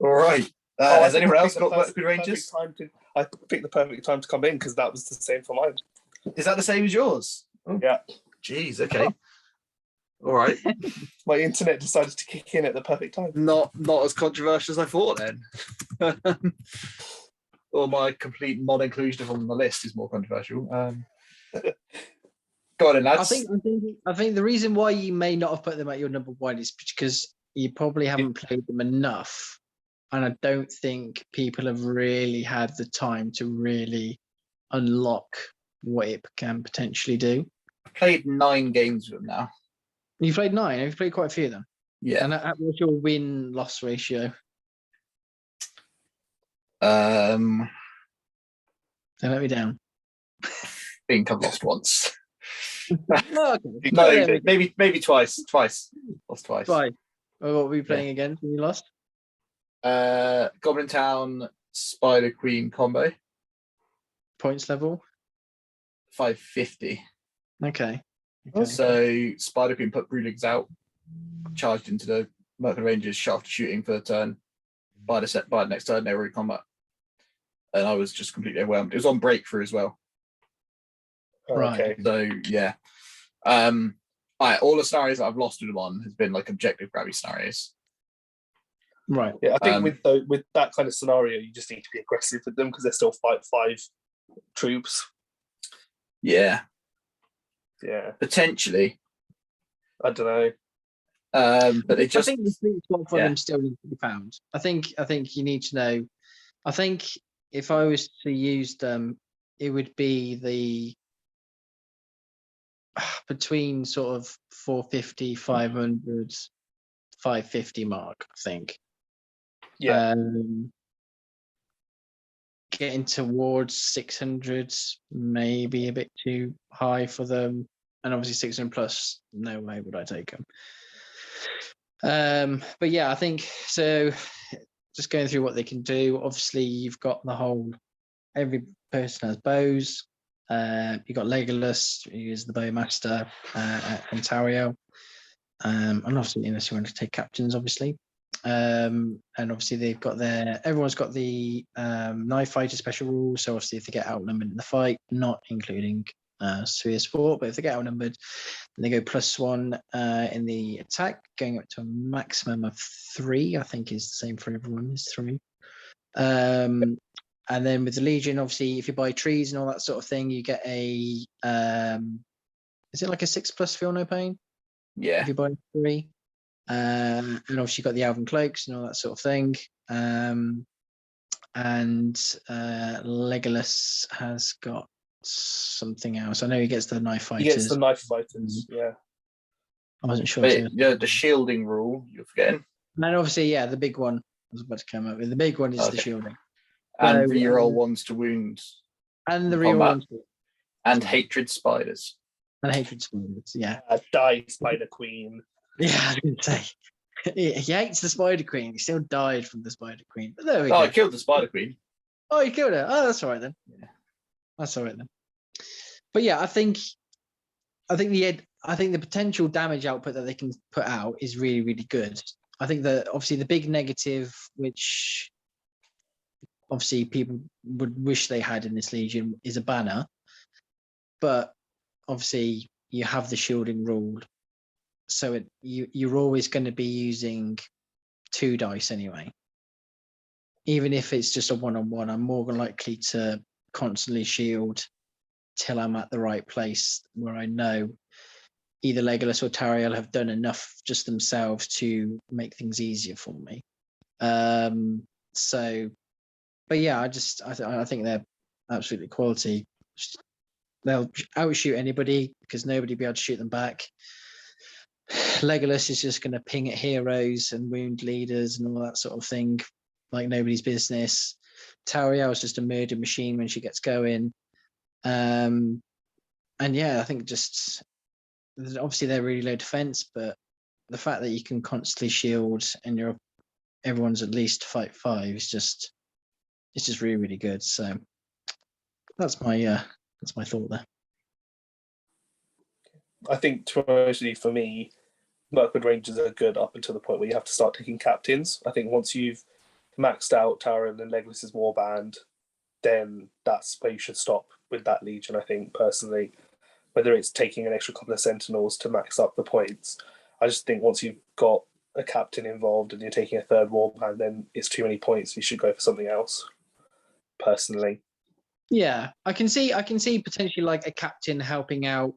All right. Has anyone else got Mirkwood Rangers? I picked the perfect time to come in because that was the same for mine. Is that the same as yours? Oh, yeah. Jeez. Okay. All right. My internet decided to kick in at the perfect time. Not as controversial as I thought then. Or my complete non-inclusion on the list is more controversial. Go on then, lads. I think the reason why you may not have put them at your number 1 is because you probably haven't played them enough, and I don't think people have really had the time to really unlock what it can potentially do. I've played 9 games with them now. You've played 9. You've played quite a few of them. Yeah. And what's your win-loss ratio? Don't let me down. I think I've lost once. Oh, okay. No, maybe twice. Lost twice. Twice. Well, what were we playing again when you lost? Goblin Town Spider Queen combo. Points level? 550. Okay. So Spider Queen put Brewlings out, charged into the Mirkwood Rangers, shot after shooting for the turn. By the next turn, they were in combat. And I was just completely overwhelmed. It was on breakthrough as well. Right. Okay. So yeah. All the scenarios that I've lost with them on has been like objective grabby scenarios. Right. Yeah, I think with that kind of scenario, you just need to be aggressive with them because they're still 5 troops. Yeah. Yeah. Potentially. I don't know. But it just, I think the sweet spot for them still needs to be found. I think you need to know. I think if I was to use them, it would be the between sort of 450, 500, 550 mark, I think. Yeah. Getting towards 600, maybe a bit too high for them. And obviously 600 plus, no way would I take them. But yeah, I think so. Just going through what they can do. Obviously, you've got every person has bows. You've got Legolas, who is the bowmaster, Ontario. And obviously, unless you want to take captains, obviously. And obviously they've got everyone's got the knife fighter special rules. So obviously if they get outnumbered in the fight, not including Sphere Sport, but if they get outnumbered, then they go +1 in the attack, going up to a maximum of 3. I think is the same for everyone, is 3. And then with the Legion, obviously, if you buy trees and all that sort of thing, you get a is it like a 6+ feel no pain? Yeah. If you buy 3. And obviously you've got the Elven cloaks and all that sort of thing. And Legolas has got something else. I know he gets the knife fighters. He gets the knife fighters, yeah. I wasn't sure. But the shielding rule, you're forgetting. And obviously, yeah, the big one I was about to come up with. The big one is the shielding. And reroll ones to wounds. And the reroll ones. And hatred spiders. And hatred spiders, yeah. Die, Spider Queen. Yeah, I was going to say. He hates the Spider Queen. He still died from the Spider Queen. But there we go. I killed the Spider Queen. Oh, you killed her. Oh, that's all right then. Yeah. That's all right then. But yeah, I think the potential damage output that they can put out is really, really good. I think that obviously the big negative, which obviously people would wish they had in this Legion, is a banner. But obviously you have the shielding rule. So you're always going to be using 2 dice anyway. Even if it's just a 1-on-1, I'm more than likely to constantly shield till I'm at the right place where I know either Legolas or Tariel have done enough just themselves to make things easier for me. But yeah, I think they're absolutely quality. They'll outshoot anybody because nobody will be able to shoot them back. Legolas is just going to ping at heroes and wound leaders and all that sort of thing like nobody's business. Tariel is just a murder machine when she gets going. And yeah, I think just obviously they're really low defense, but the fact that you can constantly shield and everyone's at least fight 5 is just really, really good. So that's my thought there. I think mostly for me, Mirkwood Rangers are good up until the point where you have to start taking captains. I think once you've maxed out Tariel and Legolas's warband, then that's where you should stop with that Legion, I think, personally. Whether it's taking an extra couple of Sentinels to max up the points. I just think once you've got a captain involved and you're taking a 3rd warband, then it's too many points. You should go for something else, personally. Yeah, I can see potentially like a captain helping out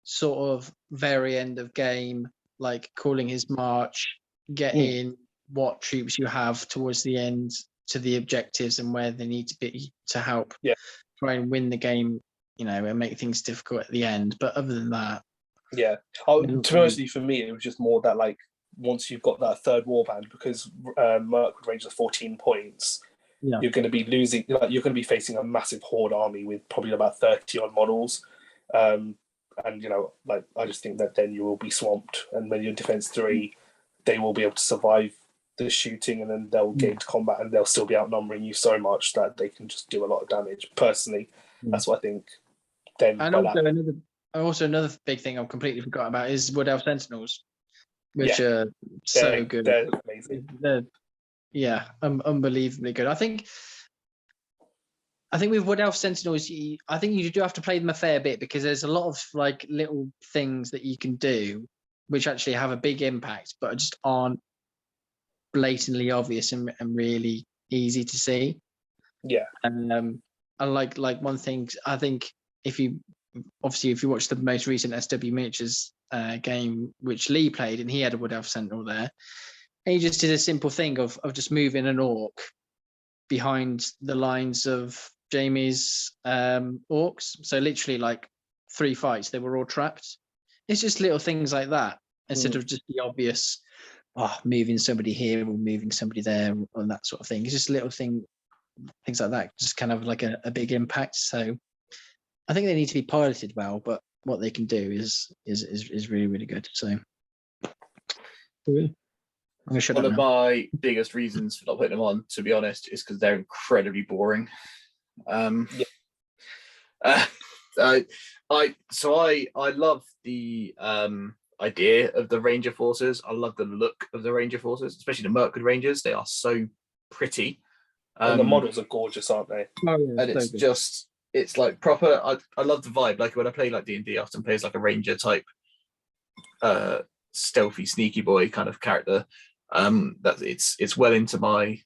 sort of very end of game, like calling his march, getting what troops you have towards the end to the objectives and where they need to be to help try and win the game, and make things difficult at the end. But other than that, to be honest, for me, it was just more that like once you've got that 3rd warband, because Mirkwood Rangers are 14 points, you're going to be losing. Like, you're going to be facing a massive horde army with probably about 30 odd models. And I just think that then you will be swamped, and when you're defense 3, they will be able to survive the shooting, and then they'll get into combat and they'll still be outnumbering you so much that they can just do a lot of damage. Personally, that's what I think. Then and also another big thing I've completely forgot about is Wood Elf Sentinels, which are so good. They're amazing. Unbelievably good. I think with Wood Elf Sentinels, I think you do have to play them a fair bit because there's a lot of like little things that you can do which actually have a big impact, but just aren't blatantly obvious and really easy to see. Yeah. And like one thing, I think if you watch the most recent SW Miniatures game, which Lee played, and he had a Wood Elf Sentinel there, and he just did a simple thing of just moving an orc behind the lines of Jamie's orcs. So literally like 3 fights, they were all trapped. It's just little things like that instead of just the obvious, moving somebody here or moving somebody there and that sort of thing. It's just little things like that, just kind of like a big impact. So I think they need to be piloted well, but what they can do is really, really good. So I'm gonna shut One up of now. my biggest reasons for not putting them on, to be honest, is because they're incredibly boring. I love the idea of the Ranger forces. I love the look of the Ranger forces, especially the Mirkwood Rangers. They are so pretty. And the models are gorgeous, aren't they? Oh, yeah, And it's so good. just, it's like proper. I love the vibe. Like when I play like D&D, I often plays like a Ranger type, stealthy, sneaky boy kind of character. That it's well into my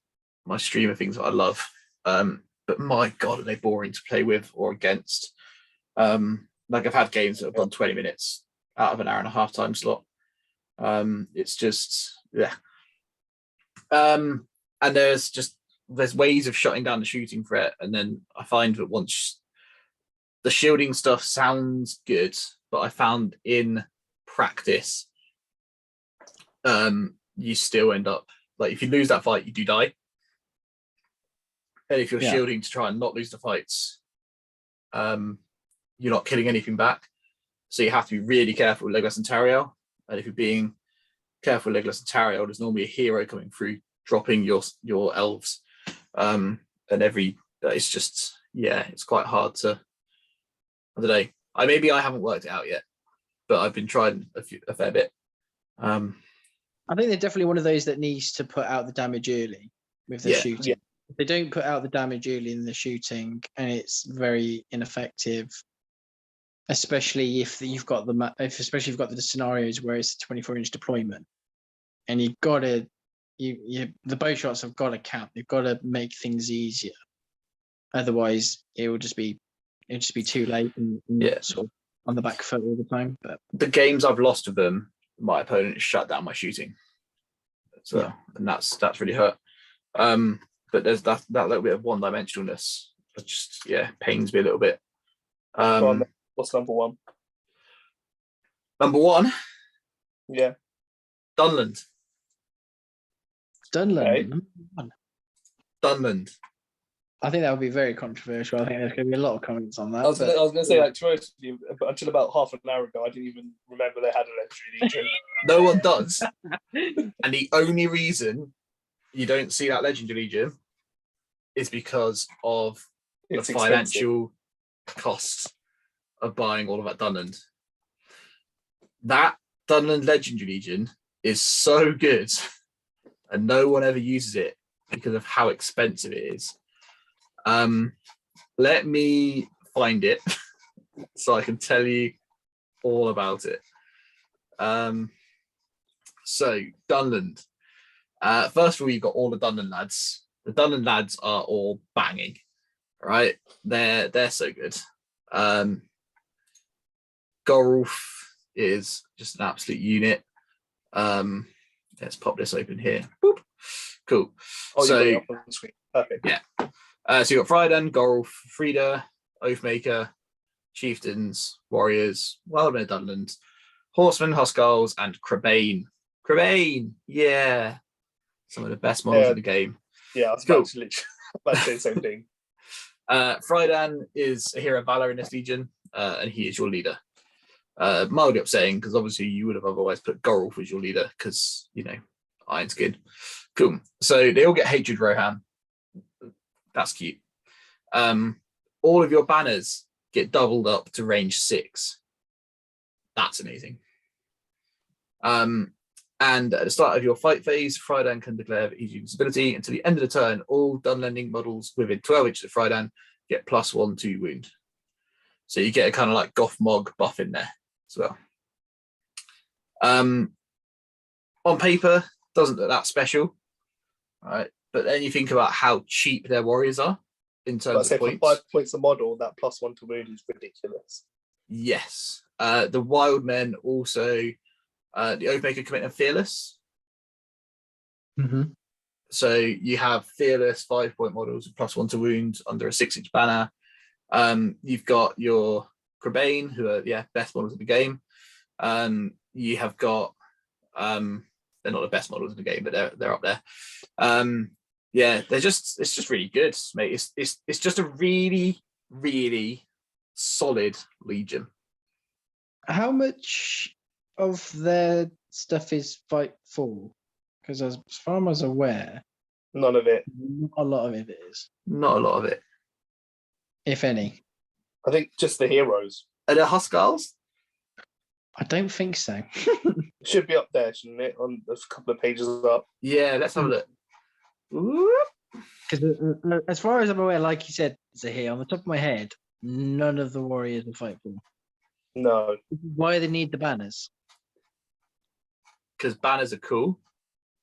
stream of things that I love. But my God, are they boring to play with or against? Like I've had games that have gone 20 minutes out of an hour and a half time slot. It's just, yeah. And there's ways of shutting down the shooting threat. And then I find that once the shielding stuff sounds good, but I found in practice, you still end up, like if you lose that fight, you do die. And if you're shielding to try and not lose the fights, you're not killing anything back. So you have to be really careful with Legolas and Tariel. And if you're being careful with Legolas and Tariel, there's normally a hero coming through, dropping your elves. And it's just, yeah, it's quite hard to, I don't know. Maybe I haven't worked it out yet, but I've been trying a fair bit. I think they're definitely one of those that needs to put out the damage early with the shooting. Yeah. If they don't put out the damage early in the shooting, and it's very ineffective, especially if you've got the scenarios where it's a 24-inch deployment, and you've got to, the bow shots have got to count. They've got to make things easier. Otherwise, it will just be too late and sort of on the back foot all the time. But the games I've lost with them, my opponent has shut down my shooting. So and that's really hurt. But there's that little bit of one-dimensionalness that just pains me a little bit. What's number one? Number one? Yeah. Dunland. Dunland. Okay. Dunland. I think that would be very controversial. I think there's going to be a lot of comments on that. I was going to say, like, to be honest with you, but until about half an hour ago, I didn't even remember they had a legendary legion. No one does. And the only reason you don't see that legendary legion is because of the financial costs of buying all of that Dunland. That Dunland legendary legion is so good, and no one ever uses it because of how expensive it is. Let me find it so I can tell you all about it. So Dunland. First of all, you've got all the Dunland lads. The Dunland lads are all banging, right? They're so good. Gorulf is just an absolute unit. Let's pop this open here. Boop. Cool. Oh, so you got it up on the screen. Perfect. Yeah. So you got Fryden, Gorulf, Frida, Oathmaker, Chieftains, Warriors, Wildmen of Dunland, Horsemen, Huskarls, and Crebain. Crebain, yeah. Some of the best models in the game. Yeah, I was about to say the same thing. Frydan is a hero of valor in this legion, and he is your leader. Mildly upsetting, because obviously you would have otherwise put Gorulf as your leader, because, Iron Skin. Cool. So they all get Hatred Rohan. That's cute. All of your banners get doubled up to range 6. That's amazing. And at the start of your fight phase, Frydan can declare his invincibility until the end of the turn. All Dunlanding models within 12 inches of Frydan get +1/2 wound. So you get a kind of like Goth Mog buff in there as well. On paper, doesn't look that special, right? But then you think about how cheap their warriors are in terms of points. For 5 points a model, that +1 to wound is ridiculous. Yes. The Wild Men also, the Oathmaker, Commit, and Fearless. Mm-hmm. So you have Fearless 5-point models with +1 to wound under a 6-inch banner. You've got your Crebain, who are best models of the game. You have got they're not the best models in the game, but they're up there. It's just really good, mate. It's just a really, really solid legion. How much of their stuff is fight full? Because as far as I was aware, none of it. Not a lot of it is. Not a lot of it, if any. I think just the heroes. Are there Huskarls? I don't think so. It should be up there, shouldn't it? On a couple of pages up. Yeah, let's have a look. Because as far as I'm aware, like you said, Zahir, on the top of my head, none of the warriors are fightful. No. Why do they need the banners? Because banners are cool.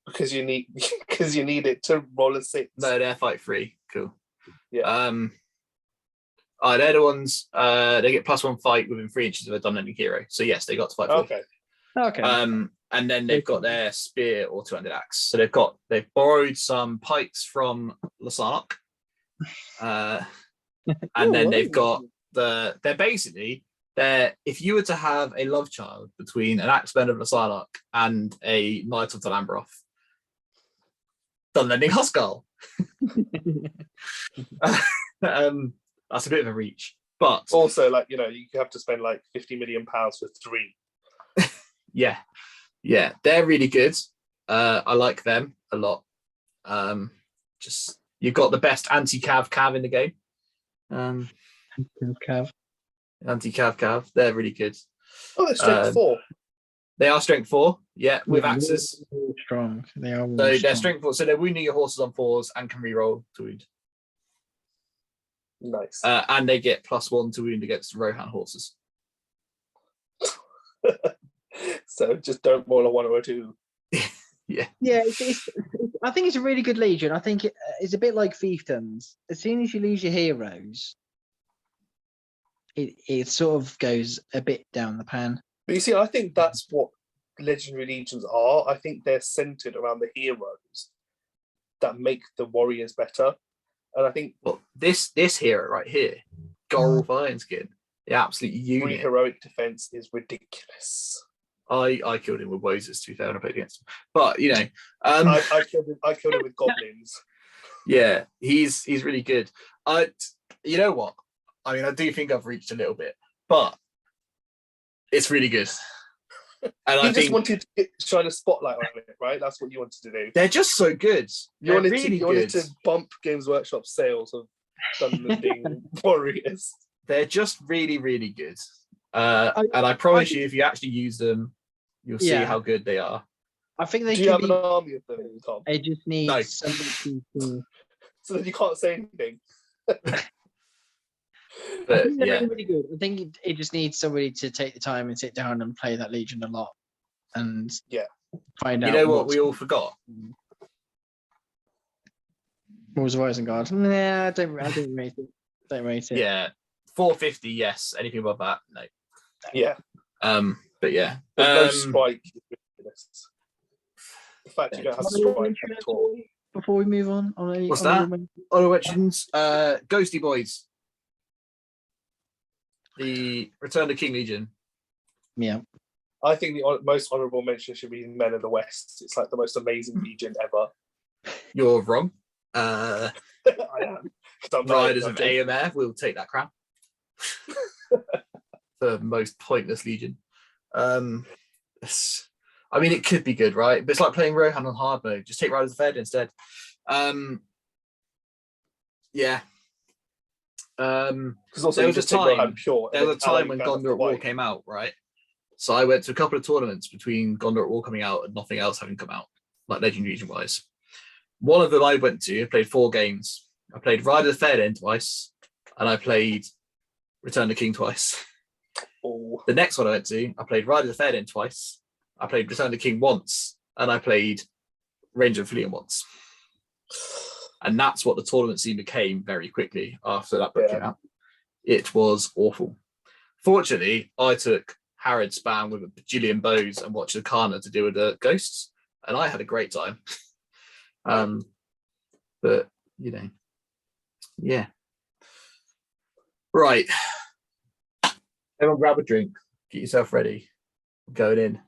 Because you need it to roll a 6. No, they're fight free. Cool. Yeah. They're the ones. They get +1 fight within 3 inches of a dominating hero. So yes, they got to fight. Okay. And then they've got their spear or 2-handed axe. So they've borrowed some pikes from Lasanok. And then they've got if you were to have a love child between an Axeman of Lasanok and a Knight of the Lambroth, Dunlending Huskarl. That's a bit of a reach, but also, like, you have to spend like £50 million for 3. yeah, they're really good. I like them a lot. Just you've got the best anti-cav in the game. Anti-cav, they're really good. Oh, they're strength 4. They are strength 4, yeah, with axes. Really strong. They are. So they're strength 4, so they're wounding your horses on 4s and can reroll to wound. Nice. And they get +1 to wound against Rohan horses. So just don't roll a 1 or a 2. Yeah. I think it's a really good legion. I think it's a bit like fiefdoms. As soon as you lose your heroes, it sort of goes a bit down the pan. But you see, I think that's what legendary legions are. I think they're centered around the heroes that make the warriors better. And I think this hero right here, Gorulf Ironskin, the absolute unit. heroic defense is ridiculous. I killed him with Wozers, to be fair, when I played against him. But I killed him with goblins. Yeah, he's really good. You know what? I mean, I do think I've reached a little bit, but it's really good. And I just wanted to shine a spotlight on it, right? That's what you wanted to do. They're just so good. You wanted to bump Games Workshop sales of Dunlending Warriors. They're just really, really good. And I promise you, if you actually use them, you'll see how good they are. I think they. Do you have an army of them, Tom? They just need somebody to. So that you can't say anything. But I think they're really good. I think it just needs somebody to take the time and sit down and play that Legion a lot, and find out. You know what we all forgot? Walls of Isengard. Nah, I don't rate it. Don't rate it. Yeah, 450. Yes. Anything above that? No. Yeah. But yeah. No strike. The fact you don't have strike at all. Before we move on, What's that? Other mentions. Ghosty Boys. The Return to King Legion. Yeah. I think the most honourable mention should be Men of the West. It's like the most amazing legion ever. You're wrong. I am. Riders of AMF will take that crown. The most pointless legion. I mean, it could be good, right? But it's like playing Rohan on hard mode. Just take Riders of Fed instead. Yeah. Because also there was a time when Gondor at War white. came out, right? So I went to a couple of tournaments between Gondor at War coming out and nothing else having come out, like Legendary Legion wise. One of them I went to, I played 4 games. I played Riders of Fairden twice, and I played Return to King twice. Oh. The next one I went to, I played Riders of Fairden twice. I played Return to King once, and I played Ranger of Fleeing once. And that's what the tournament scene became very quickly after that book came out. It was awful. Fortunately, I took Harrod Span with a bajillion bows and watched Akana to deal with the ghosts, and I had a great time. But yeah. Right. Everyone grab a drink. Get yourself ready. I'm going in.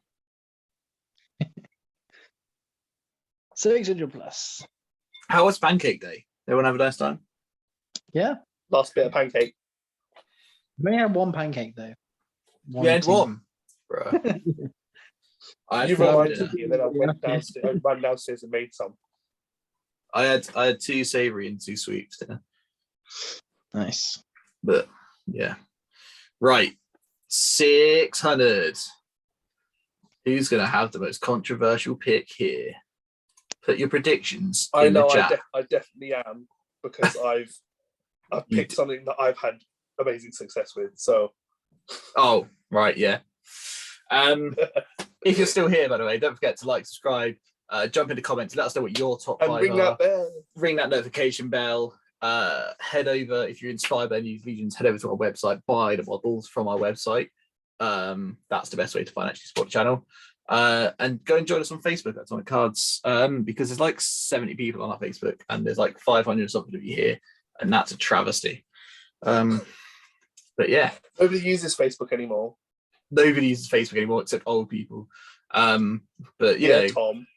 600 plus. How was Pancake Day? Everyone have a nice time? Yeah. Last bit of pancake. We had 1 pancake though. You had 1? Bro. You reminded me, and then I went downstairs. I ran downstairs and made some. I had 2 savoury and 2 sweet for dinner. Nice. But yeah. Right. 600. Who's going to have the most controversial pick here? Put your predictions I in know the chat. I definitely am, because I've picked something that I've had amazing success with. So, oh right, yeah. If you're still here, by the way, don't forget to like, subscribe, jump in the comments, let us know what your top and 5 ring are. that bell. Ring that notification bell. Head over, if you're inspired by New Legions, head over to our website, buy the models from our website. That's the best way to financially support the channel. And go and join us on Facebook at Atomic Cards, because there's like 70 people on our Facebook and there's like 500 something of you here, and that's a travesty. But yeah, Nobody uses Facebook anymore. Nobody uses Facebook anymore except old people. But you know, Tom.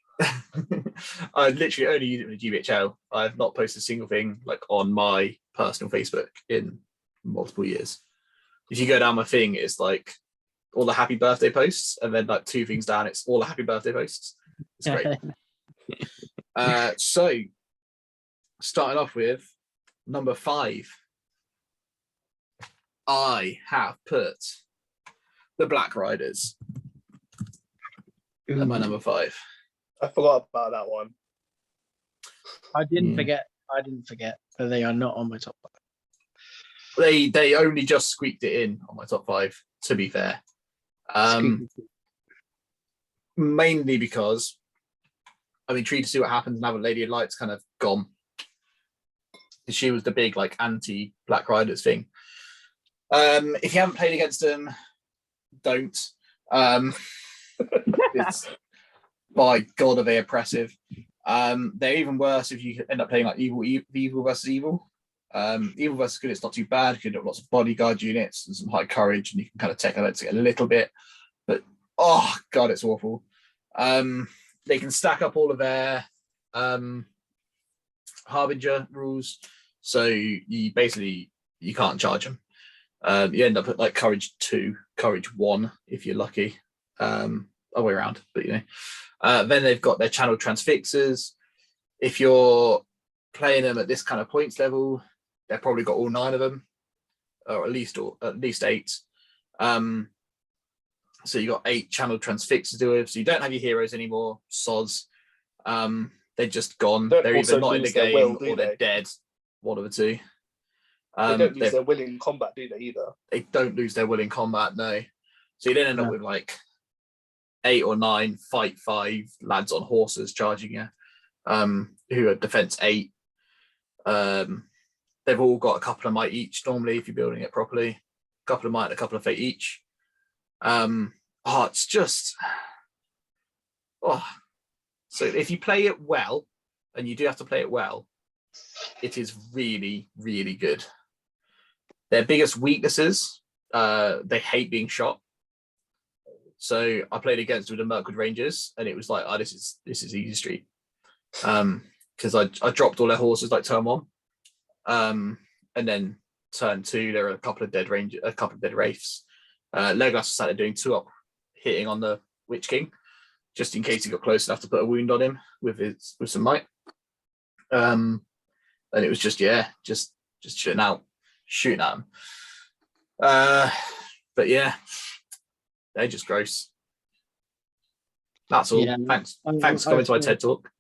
I literally only use it with GBHL. I've not posted a single thing like on my personal Facebook in multiple years. If you go down my thing, it's like all the happy birthday posts, and then like 2 things down, it's all the happy birthday posts. It's great. So starting off with number 5, I have put the Black Riders at my number 5. I forgot about that one. I didn't forget, but they are not on my top 5. They only just squeaked it in on my top 5, to be fair. Mainly because I'm intrigued to see what happens now that Lady of Light's kind of gone. She was the big like anti-Black Riders thing. If you haven't played against them, don't. It's, by God, are they oppressive. They're even worse if you end up playing like evil versus evil. Evil versus good, it's not too bad. You can do lots of bodyguard units and some high courage, and you can kind of take it a little bit. But oh God, it's awful. They can stack up all of their Harbinger rules, so you can't charge them. You end up at like courage 2, courage 1 if you're lucky. All the way around, but you know. Then they've got their channel transfixers. If you're playing them at this kind of points level, they've probably got all 9 of them, or at least 8. So you got 8 channel transfixers to do with. So you don't have your heroes anymore. Sods. They're just gone. They're either not in the game or they're dead. One of the two. They don't lose their will in combat, do they, either? They don't lose their will in combat, no. So you then end up with like 8 or 9 fight 5 lads on horses charging you, who are defense 8. They've all got a couple of might each normally if you're building it properly. A couple of might and a couple of fate each. It's just so if you play it well, and you do have to play it well, it is really, really good. Their biggest weaknesses, they hate being shot. So I played against with the Mirkwood Rangers, and it was like, this is easy street. Because I dropped all their horses like turn 1. And then turn 2, there were a couple of dead wraiths. Legolas was sat there doing 2-up, hitting on the Witch King, just in case he got close enough to put a wound on him with some might. And it was just shooting at him. But yeah, they're just gross. That's all. Yeah, thanks for coming to my TED Talk.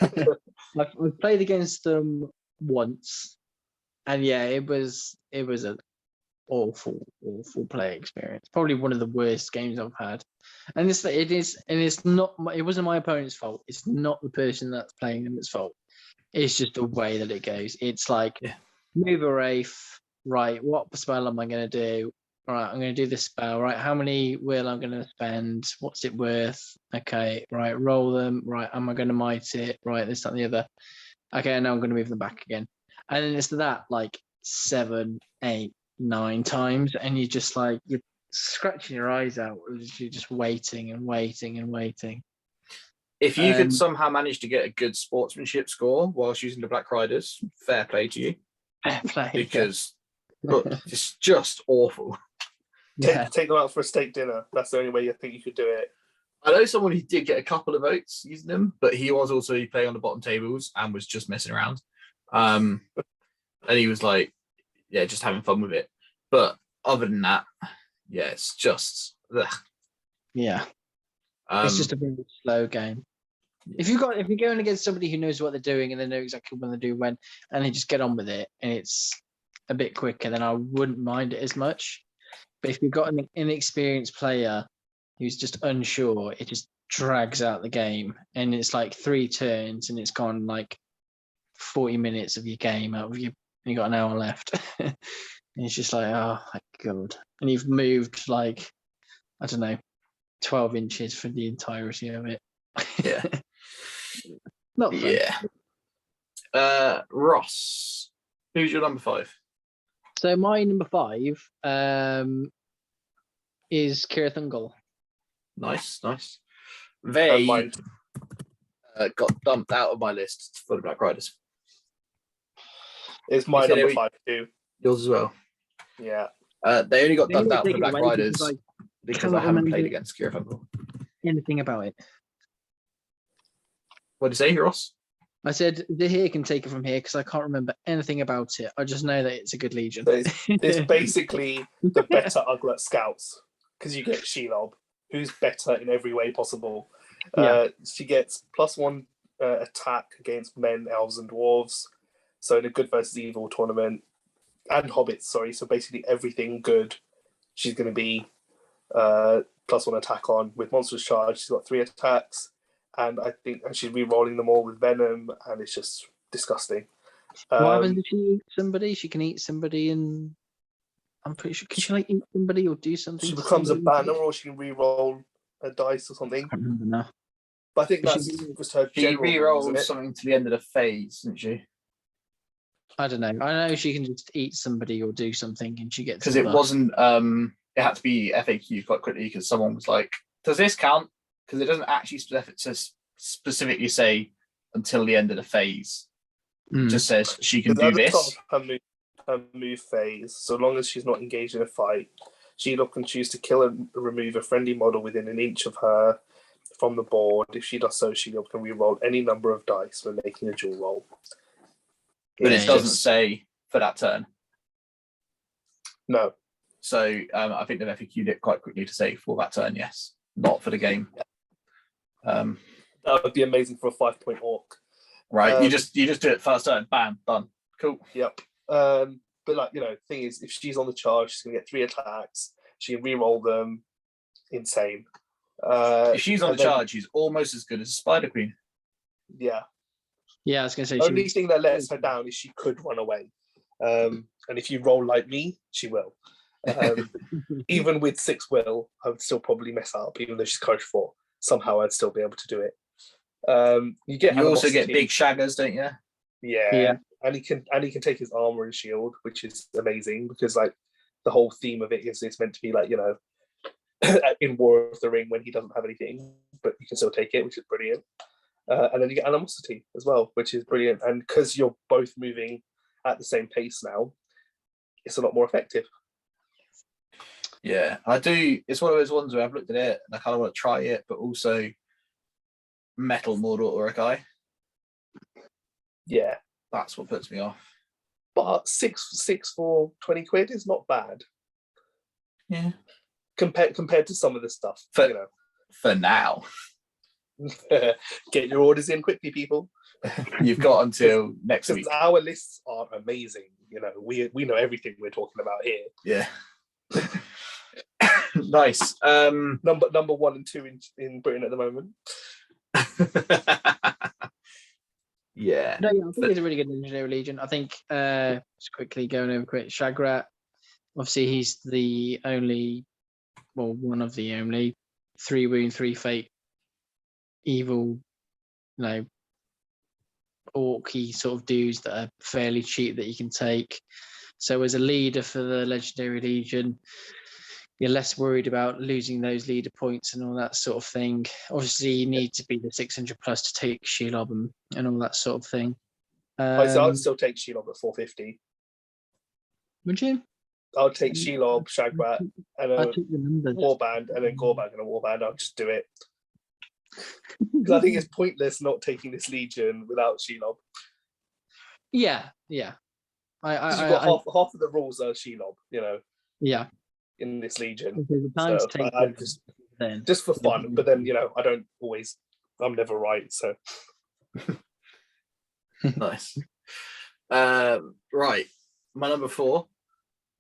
I've played against them once, and yeah, it was an awful play experience. Probably one of the worst games I've had. And it wasn't my opponent's fault. It's not the person that's playing them that's fault. It's just the way that it goes. It's like, move a wraith, right? What spell am I going to do? Right, I'm going to do this spell. Right, how many will I'm going to spend? What's it worth? Okay, right, roll them. Right, am I going to might it? Right, this, that, and the other. Okay, now I'm going to move them back again. And then it's that like 7, 8, 9 times, and you're just like, you're scratching your eyes out. You're just waiting and waiting and waiting. If you could somehow manage to get a good sportsmanship score whilst using the Black Riders, fair play to you. Fair play. Because it's just awful. Take them out for a steak dinner. That's the only way you think you could do it. I know someone who did get a couple of votes using them, but he was also playing on the bottom tables and was just messing around. And he was like, just having fun with it. But other than that, it's just... Ugh. Yeah. It's just a very slow game. If you're going against somebody who knows what they're doing and they know exactly when they do when, and they just get on with it, and it's a bit quicker, then I wouldn't mind it as much. But if you've got an inexperienced player who's just unsure, it just drags out the game, and it's like 3 turns, and it's gone like 40 minutes of your game out of you, and you got an hour left. And it's just like, oh my god! And you've moved like, I don't know, 12 inches for the entirety of it. Yeah. Not fun. Yeah. Ross, who's your number 5? So my number 5 is Kira Thungle. Nice. They got dumped out of my list for the Black Riders. It's my number 5 too. Yours as well. Yeah. They only got dumped out for the Black Riders because I haven't played against Kira Thungle. Anything about it? What did you say, Ross? I said Zahir can take it from here because I can't remember anything about it. I just know that it's a good legion. It's basically the better Uglet scouts because you get Shelob, who's better in every way possible. She gets +1 attack against men, elves, and dwarves. So in a good versus evil tournament, and hobbits, sorry. So basically everything good, she's going to be +1 attack on. With Monstrous Charge, she's got 3 attacks. And I think she's re-rolling them all with venom, and it's just disgusting. What happens if she eats somebody? She can eat somebody, and I'm pretty sure, can she like eat somebody or do something? She becomes a banner, or she can re-roll a dice or something. I can't remember now. But I think that's just her general. She re-rolls something to the end of the phase, doesn't she? I don't know. I know she can just eat somebody or do something, and she gets. Because it wasn't. It had to be FAQ quite quickly because someone was like, "Does this count?" Because it doesn't actually specifically say until the end of the phase. It just says she can do this. Her move phase, so long as she's not engaged in a fight, Shelob can choose to kill and remove a friendly model within an inch of her from the board. If she does so, Shelob can re-roll any number of dice when making a dual roll. But it doesn't say for that turn. No. So I think they've FAQ'd it quite quickly to say for that turn, yes. Not for the game. That would be amazing for a 5-point orc. Right, you just do it first turn, bam, done. Cool. Yep. But like, thing is, if she's on the charge, she's gonna get 3 attacks. She can re-roll them. Insane. If she's on the charge, she's almost as good as Spider Queen. Yeah. Yeah, I was gonna say. The only thing that lets her down is she could run away. And if you roll like me, she will. Even with 6 will, I would still probably mess up, even though she's coach 4. Somehow I'd still be able to do it. You also get big shaggers, don't you? Yeah. And he can take his armor and shield, which is amazing because like the whole theme of it is it's meant to be like, in War of the Ring when he doesn't have anything, but you can still take it, which is brilliant. And then you get animosity as well, which is brilliant. And because you're both moving at the same pace now, it's a lot more effective. Yeah, I do. It's one of those ones where I've looked at it and I kind of want to try it, but also metal Mordor or a guy. Yeah, that's what puts me off. But six for 20 quid is not bad. Yeah, compared to some of the stuff. For now. Get your orders in quickly, people. You've got until next week. Our lists are amazing. We know everything we're talking about here. Yeah. Nice. Number 1 and 2 in Britain at the moment. Yeah. No, I think he's a really good Legendary Legion. I think just quickly going over quick, Shagrat. Obviously, he's the only, one of the only 3 wound, 3 fate evil, orky sort of dudes that are fairly cheap that you can take. So as a leader for the Legendary Legion, you're less worried about losing those leader points and all that sort of thing. Obviously, you need to be the 600 plus to take Shelob and all that sort of thing. I'd still take Shelob at 450. Would you? I'll take Shelob, Shagrat, and a warband, and then Gorbag and a warband. I'll just do it. Because I think it's pointless not taking this Legion without Shelob. Yeah. You've got half of the rules are Shelob, Yeah. in this Legion. The time to take then. Just for fun, but then I'm never right, so. Nice. Right, my number 4.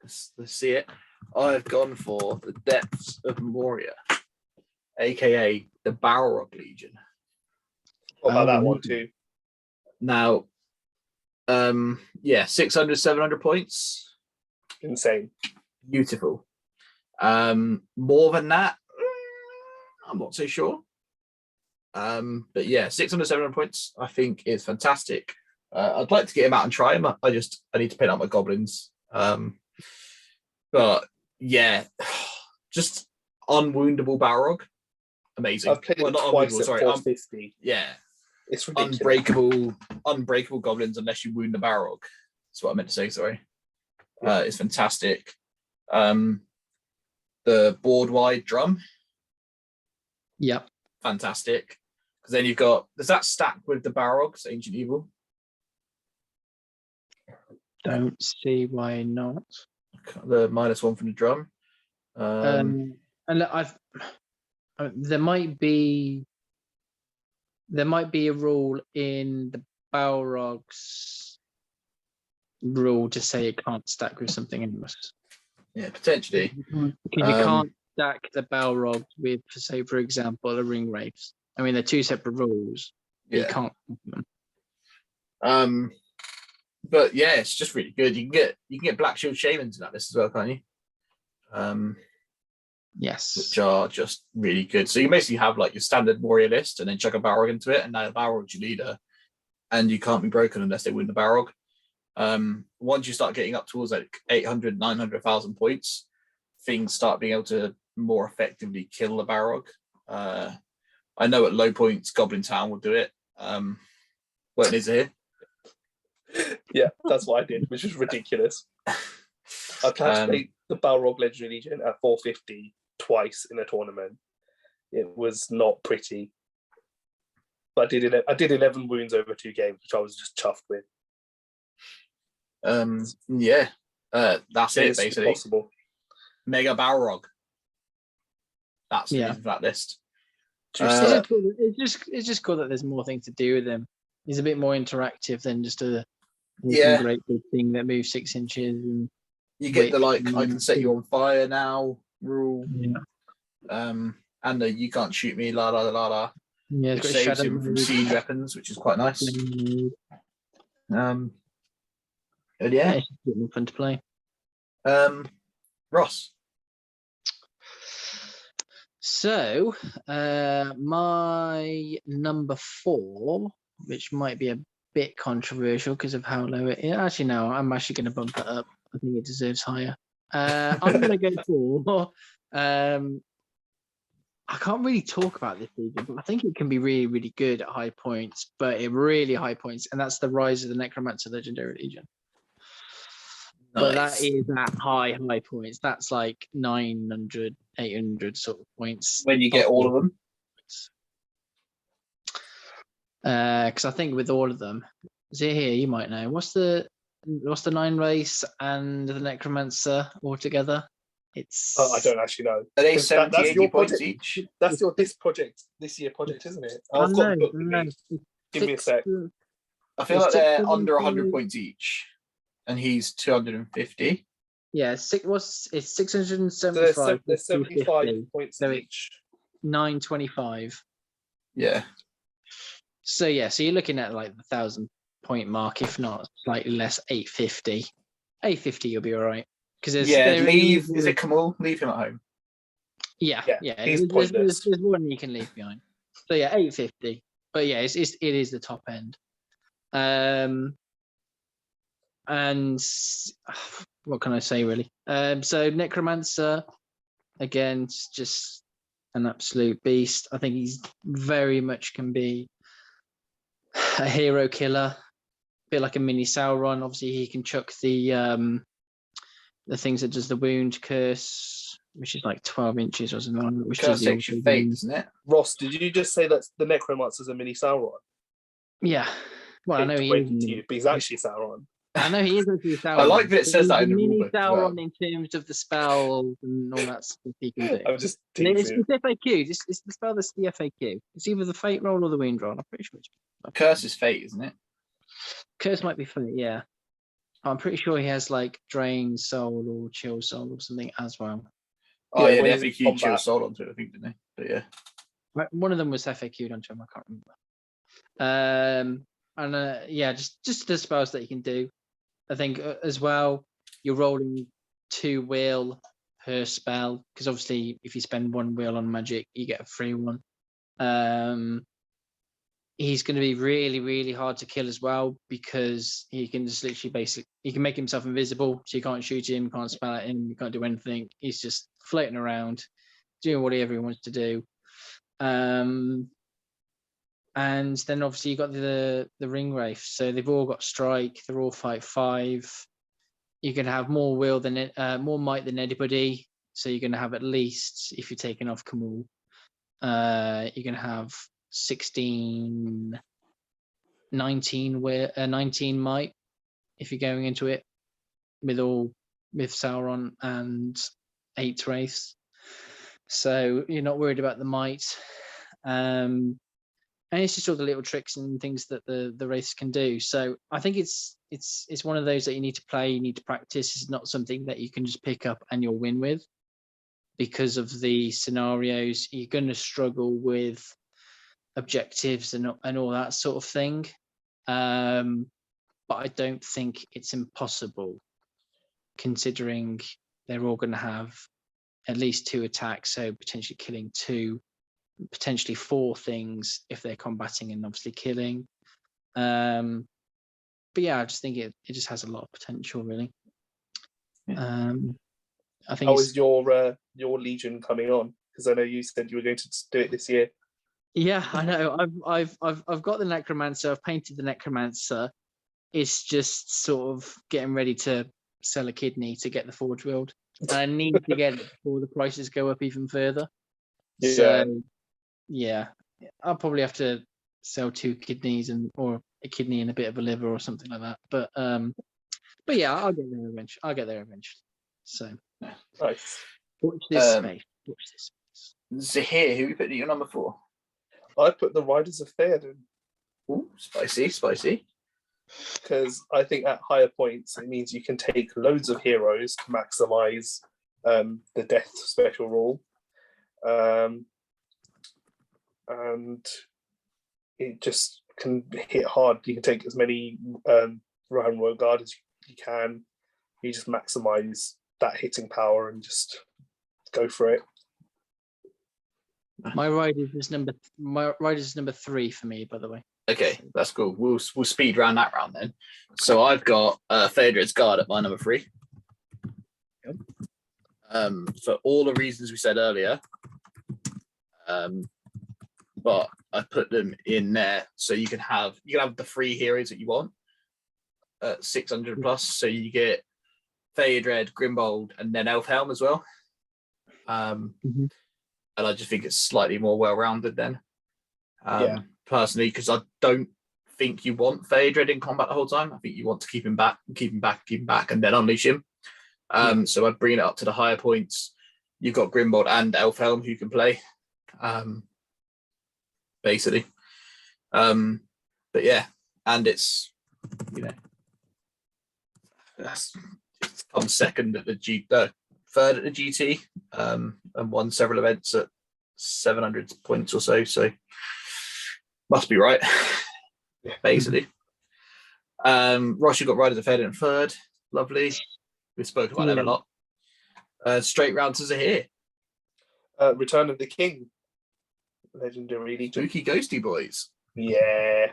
Let's see it. I've gone for the Depths of Moria, aka the Balrog Legion. What about that one too? Now, 600, 700 points. Insane. Beautiful. More than that, I'm not so sure. But yeah, 600, 700 points, I think is fantastic. I'd like to get him out and try him. I need to pin out my goblins. But yeah, just unwoundable Balrog. Amazing. I've played it twice at 450. Yeah. It's ridiculous. Unbreakable goblins unless you wound the Balrog. That's what I meant to say, sorry. It's fantastic. The board wide drum. Yep. Fantastic. Because then you've got, does that stack with the Balrog's Ancient Evil? Don't see why not. The -1 from the drum. And look, there might be a rule in the Balrog's rule to say it can't stack with something else. Yeah, potentially. Because you can't stack the Balrog with, say, for example, a ring wraith. I mean, they're two separate rules. Yeah. You can't stack them. But yeah, it's just really good. You can get Black Shield Shamans in that list as well, can't you? Yes. Which are just really good. So you basically have like your standard warrior list and then chuck a Balrog into it, and now the Balrog's your leader, and you can't be broken unless they win the Balrog. Once you start getting up towards like 800, 900,000 points, things start being able to more effectively kill the Balrog. I know at low points, Goblin Town will do it. What is it? Yeah, that's what I did, which is ridiculous. I tried to play the Balrog Legendary Legion at 450 twice in a tournament. It was not pretty. But I did 11 wounds over 2 games, which I was just chuffed with. That's it basically. Possible. Mega Balrog. That's the reason for that list. It's just cool that there's more things to do with him. He's a bit more interactive than just a great big thing that moves 6 inches. And you get the I can set you on fire now rule. Yeah. And the you can't shoot me, la la la la la. Yeah, which saves him from siege weapons, which is quite nice. And yeah, it's a bit more fun to play. Ross. So, my number 4, which might be a bit controversial because of how low it is. Actually, no, I'm actually going to bump it up. I think it deserves higher. I'm going to go for. I can't really talk about this legion, but I think it can be really, really good at high points, but at really high points, and that's the Rise of the Necromancer Legendary Legion. Nice. But that is at high points. That's like 900, 800 sort of points. When you get all of them. Because I think with all of them, Zahir, you might know. What's the 9 race and the Necromancer all together? It's. I don't actually know. Are they 70, 80 points each? That's this year project, isn't it? I've got a book. Give me a sec. I feel like they're under 100 points each, and he's 250. Yeah, it's 675. They're 75 points so each. 925. Yeah. So yeah, so you're looking at like the 1,000 point mark, if not slightly less, 850. 850, you'll be all right. Because leave. Is it Kamal? Leave him at home. Yeah. He's pointless. There's one you can leave behind. So yeah, 850. But yeah, it is the top end. And what can I say really? So Necromancer, again, just an absolute beast. I think he's very much can be a hero killer, a bit like a mini Sauron. Obviously, he can chuck the things that does the wound curse, which is like 12 inches or something. Which curse takes your fate, isn't it? Ross, did you just say that the Necromancer's a mini Sauron? Yeah. Well, I know he is, but he's actually Sauron. I know he is actually Sauron. I like that it says He's that a in the mini rulebook as Sauron well. in terms of the spells and all that stuff he can do. I'm just It's teasing. FAQ. It's the spell that's the FAQ. It's either the Fate roll or the Wind roll. I'm pretty sure it's Curse is fate, isn't it? Curse might be Fate, yeah. I'm pretty sure he has like Drain Soul or Chill Soul or something as well. Oh Yeah, yeah, when they he's in FAQ chill combat. soul onto it, I think, didn't they? But yeah. One of them was FAQ'd onto him. I can't remember. And yeah, just the spells that you can do. I think as well, you're rolling 2 wheel per spell because obviously if you spend 1 wheel on magic, you get a free one. He's going to be really, really hard to kill as well because he can just literally he can make himself invisible, so you can't shoot him, you can't spell at him, you can't do anything. He's just floating around, doing whatever he wants to do. And then obviously you got the ring wraith, so they've all got strike. They're all fight 5. You can have more more might than anybody. So you're going to have at least, if you're taking off Kamul, you're going to have 19 might if you're going into it with Sauron and 8 wraiths. So you're not worried about the might. And it's just all the little tricks and things that the wraiths can do. So I think it's one of those that you need to play, you need to practice. It's not something that you can just pick up and you'll win with, because of the scenarios. You're going to struggle with objectives and all that sort of thing. But I don't think it's impossible, considering they're all going to have at least 2 attacks, so potentially killing 2, potentially 4 things if they're combating and obviously killing. But yeah, I just think it just has a lot of potential, really. I think How is your Legion coming on? Because I know you said you were going to do it this year. Yeah, I know. I've got the Necromancer. I've painted the Necromancer. It's just sort of getting ready to sell a kidney to get the Forge World. And I need to get it before the prices go up even further. Yeah. So yeah, I'll probably have to sell 2 kidneys or a kidney and a bit of a liver or something like that. But yeah, I'll get there eventually. So Nice. watch this space. Watch this space. Zahir, who we put at your number 4? I put the Riders of Theoden. Ooh, spicy. Because I think at higher points it means you can take loads of heroes to maximize the death special rule, and it just can hit hard. You can take as many Rohan Royal Guard as you can. You just maximize that hitting power and just go for it. My Riders is number 3 for me, by the way. Okay, that's cool. We'll speed round that round then. So I've got Phaedrad's Guard at my number 3. Yep. For all the reasons we said earlier. But I put them in there so you can have the 3 heroes that you want at 600 plus. So you get Phaedred, Grimbold, and then Elfhelm as well. And I just think it's slightly more well-rounded then. Personally, because I don't think you want Phaedred in combat the whole time. I think you want to keep him back, and then unleash him. So I'd bring it up to the higher points. You've got Grimbold and Elfhelm who can play, basically. But yeah, and it's it's come second at the third at the GT, and won several events at 700 points or so. So must be right, basically. Ross, you got Riders of Theoden in 3rd. Lovely. We've spoken about them a lot. Straight round to Zahir. Return of the King. Legendary Legion. Spooky ghosty boys. Yeah.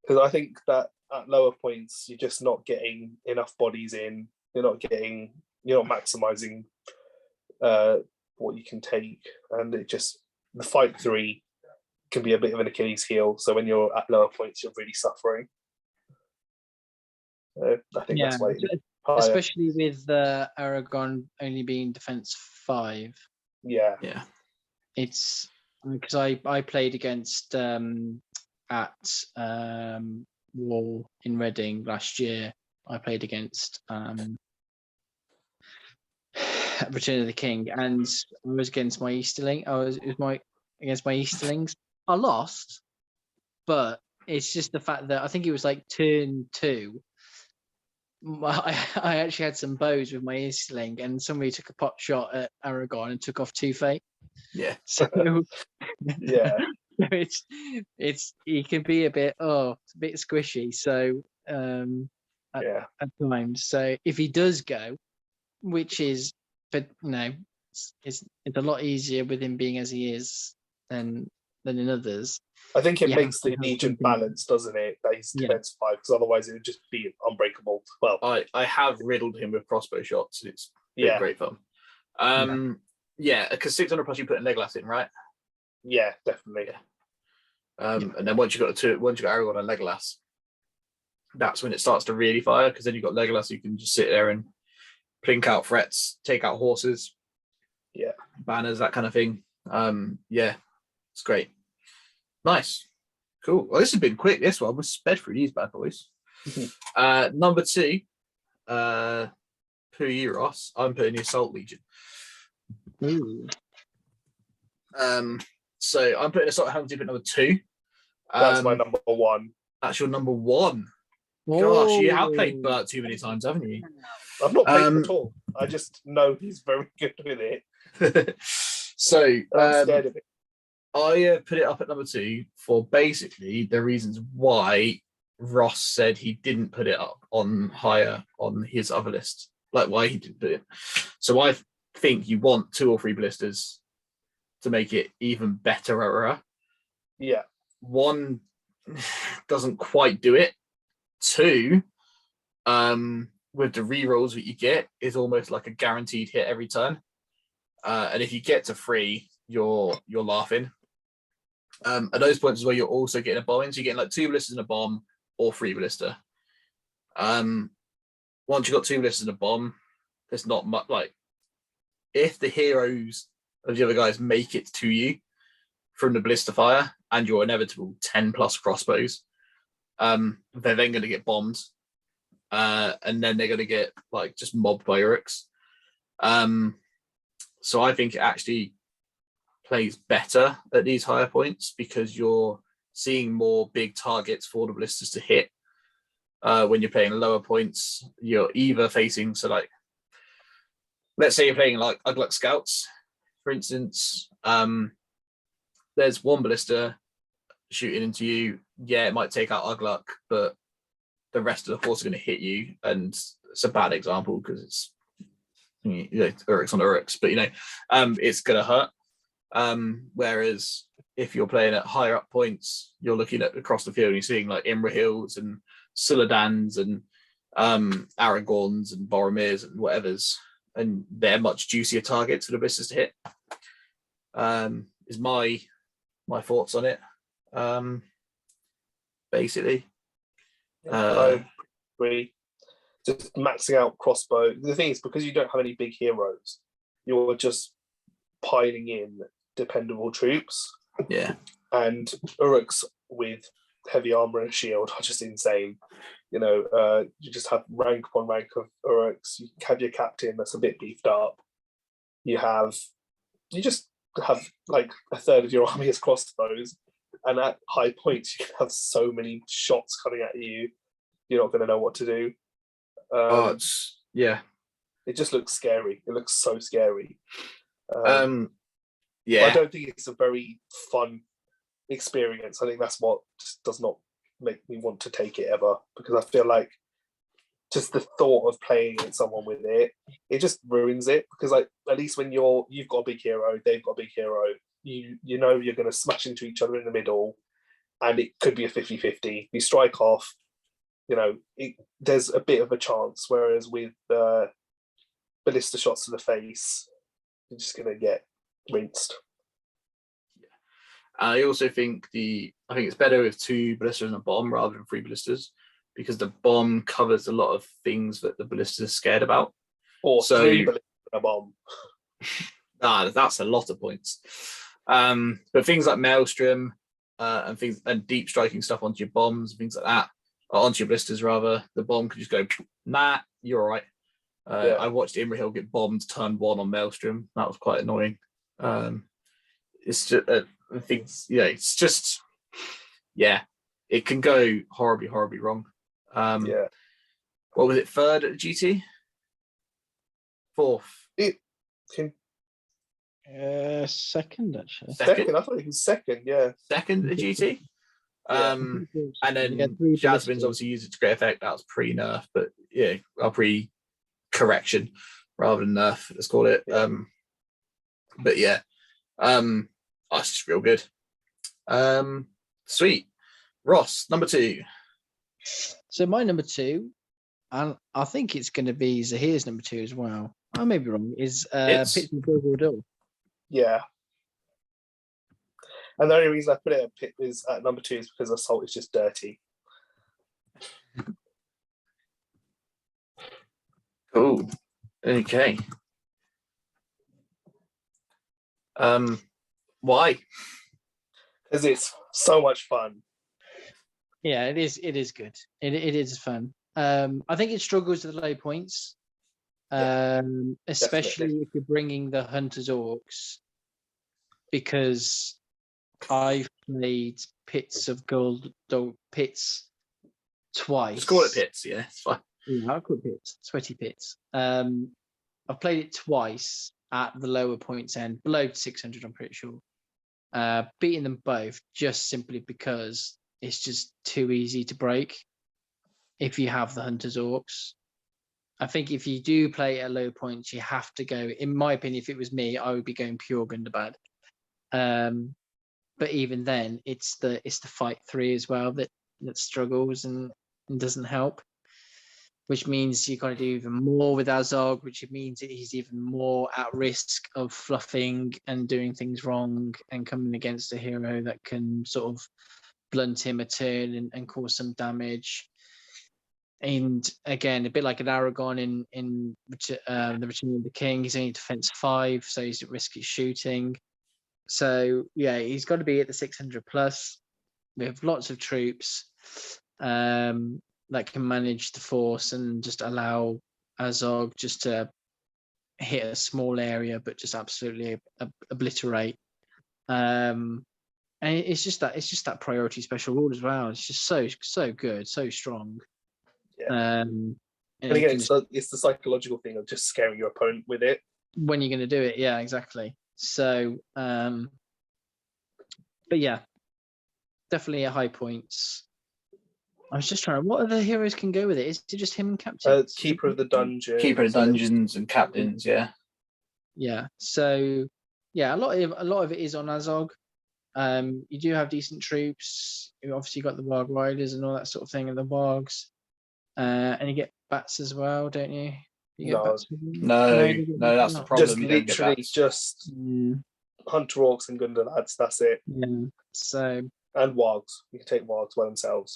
Because I think that at lower points, you're just not getting enough bodies in. You're not maximizing what you can take. And the fight 3 can be a bit of an Achilles heel. So when you're at lower points, you're really suffering. I think that's why. Especially with Aragon only being defense 5. Yeah. It's because I played against at wall in Reading last year. I played against Return of the King, and I was against my Easterling. Against my Easterlings. I lost, but it's just the fact that I think it was like turn 2. I actually had some bows with my Easterling, and somebody took a pot shot at Aragon and took off 2 fate. Yeah. So Yeah. it's it can be a bit squishy. So at times. So if he does go, which is, but it's a lot easier with him being as he is than in others. I think it You makes have the to have Legion something- balance, doesn't it? That he's defense 5, because otherwise it would just be unbreakable. Well, I have riddled him with crossbow shots. It's been great fun. Because 600 plus you put a Legolas in, right? Yeah, definitely. And then once you got Aragorn and Legolas, that's when it starts to really fire, because then you've got Legolas, you can just sit there and plink out threats, take out horses, banners, that kind of thing. It's great. Nice. Cool. Well, this has been quick. This one was sped through these bad boys. Number 2, who are you, Ross? I'm putting the Assault Legion. Ooh. So I'm putting Assault Helm's at number 2. That's my number 1. That's your number 1. Gosh, you have played Bert too many times, haven't you? I've not played him at all. I just know he's very good with it. So I'm scared of it. I put it up at number 2 for basically the reasons why Ross said he didn't put it up on higher on his other list, like why he didn't put it. So I think you want 2 or 3 ballistas to make it even better. Yeah. 1 doesn't quite do it. 2, with the rerolls that you get, is almost like a guaranteed hit every turn. And if you get to 3, you're laughing. At those points is where you're also getting a bomb in. So you're getting like 2 ballistas and a bomb, or 3 ballista. Once you've got 2 ballistas and a bomb, there's not much, like, if the heroes of the other guys make it to you from the ballista fire and your inevitable 10 plus crossbows, they're then going to get bombed, and then they're going to get like just mobbed by Uruks. So I think it actually plays better at these higher points, because you're seeing more big targets for the ballistas to hit. When you're playing lower points, you're either facing, so like, let's say you're playing like Ugluk Scouts, for instance. There's 1 ballista shooting into you. Yeah, it might take out Ugluk, but the rest of the force are going to hit you. And it's a bad example because it's Uruks on Uruks, but it's going to hurt. Whereas if you're playing at higher up points, you're looking at across the field and you're seeing like Imrahils and Suladans and Aragorns and Boromirs and whatever's, and they're much juicier targets for the ballistas to hit. Is my thoughts on it. Basically, I agree. Just maxing out crossbow. The thing is, because you don't have any big heroes, you're just piling in dependable troops. Yeah. And Uruks with heavy armor and shield are just insane. You just have rank upon rank of Uruks. You have your captain that's a bit beefed up. You just have like a third of your army as crossbows, and at high points you can have so many shots coming at you, you're not going to know what to do. It just looks scary. It looks so scary. I don't think it's a very fun experience. I think that's what just does not make me want to take it ever, because I feel like just the thought of playing against someone with it just ruins it. Because like, at least when you've got a big hero, they've got a big hero, you know you're going to smash into each other in the middle, and it could be a 50-50. You strike off, there's a bit of a chance. Whereas with ballista shots to the face, you're just going to get rinsed. I also think it's better with 2 ballistas and a bomb rather than 3 ballistas, because the bomb covers a lot of things that the ballistas are scared about. Or 3 ballistas and a bomb. That's a lot of points. But things like Maelstrom and deep striking stuff onto your bombs, things like that, onto your blisters rather. The bomb could just go, nah, you're all right. I watched Imrahil get bombed turn 1 on Maelstrom. That was quite annoying. It's just things, it's just, it can go horribly, horribly wrong. What was it? 3rd at the GT? 4th? Second, actually. Second. I thought it was second. Yeah. Second at the GT. And then Jasmine's obviously used it to great effect. That was pre-nerf, but pre-correction rather than nerf, let's call it. But that's just real good. Sweet. Ross, number 2. So my number 2, and I think it's going to be Zahir's number 2 as well. I may be wrong. Is Pits and Door. Yeah. And the only reason I put it at number 2 is because Assault is just dirty. Cool. Okay. Why? Because it's so much fun. Yeah, it is. It is good. It is fun. I think it struggles with the low points, especially definitely. if you're bringing the Hunters Orcs, because I've played Pits of Gold, Pits twice. Just call it Pits, yeah, it's fine. Yeah, I'll call it Pits, Sweaty Pits. I've played it twice at the lower points end, below 600, I'm pretty sure. Beating them both just simply because it's just too easy to break if you have the Hunters Orcs. I think if you do play at low points, you have to go, in my opinion, if it was me, I would be going pure Gundabad. But even then, it's the fight 3 as well that struggles and doesn't help, which means you got to do even more with Azog, which means he's even more at risk of fluffing and doing things wrong and coming against a hero that can sort of blunt him a turn and cause some damage. And again, a bit like an Aragon in the Return of the King, he's only defense 5, so he's at risk of shooting. So yeah, he's got to be at the 600 plus. We have lots of troops that can manage the force and just allow Azog just to hit a small area, but just absolutely obliterate. And it's just that priority special rule as well. It's just so good, so strong. Yeah. And again, it's the psychological thing of just scaring your opponent with it. When you're going to do it, yeah, exactly. So, but yeah, definitely at high points. I was just trying. What other heroes can go with it? Is it just him and Captain? Keeper of the Dungeon. Keeper of the Dungeons and Captains, yeah. Yeah. So yeah, a lot of it is on Azog. You do have decent troops. You obviously got the Warg Riders and all that sort of thing, and the Wargs. And you get bats as well, don't you? You get bats. No, that's the problem. Just you don't literally get just Hunter Orcs and Gundar lads. That's it. Yeah. So and Wargs. You can take Wargs by themselves.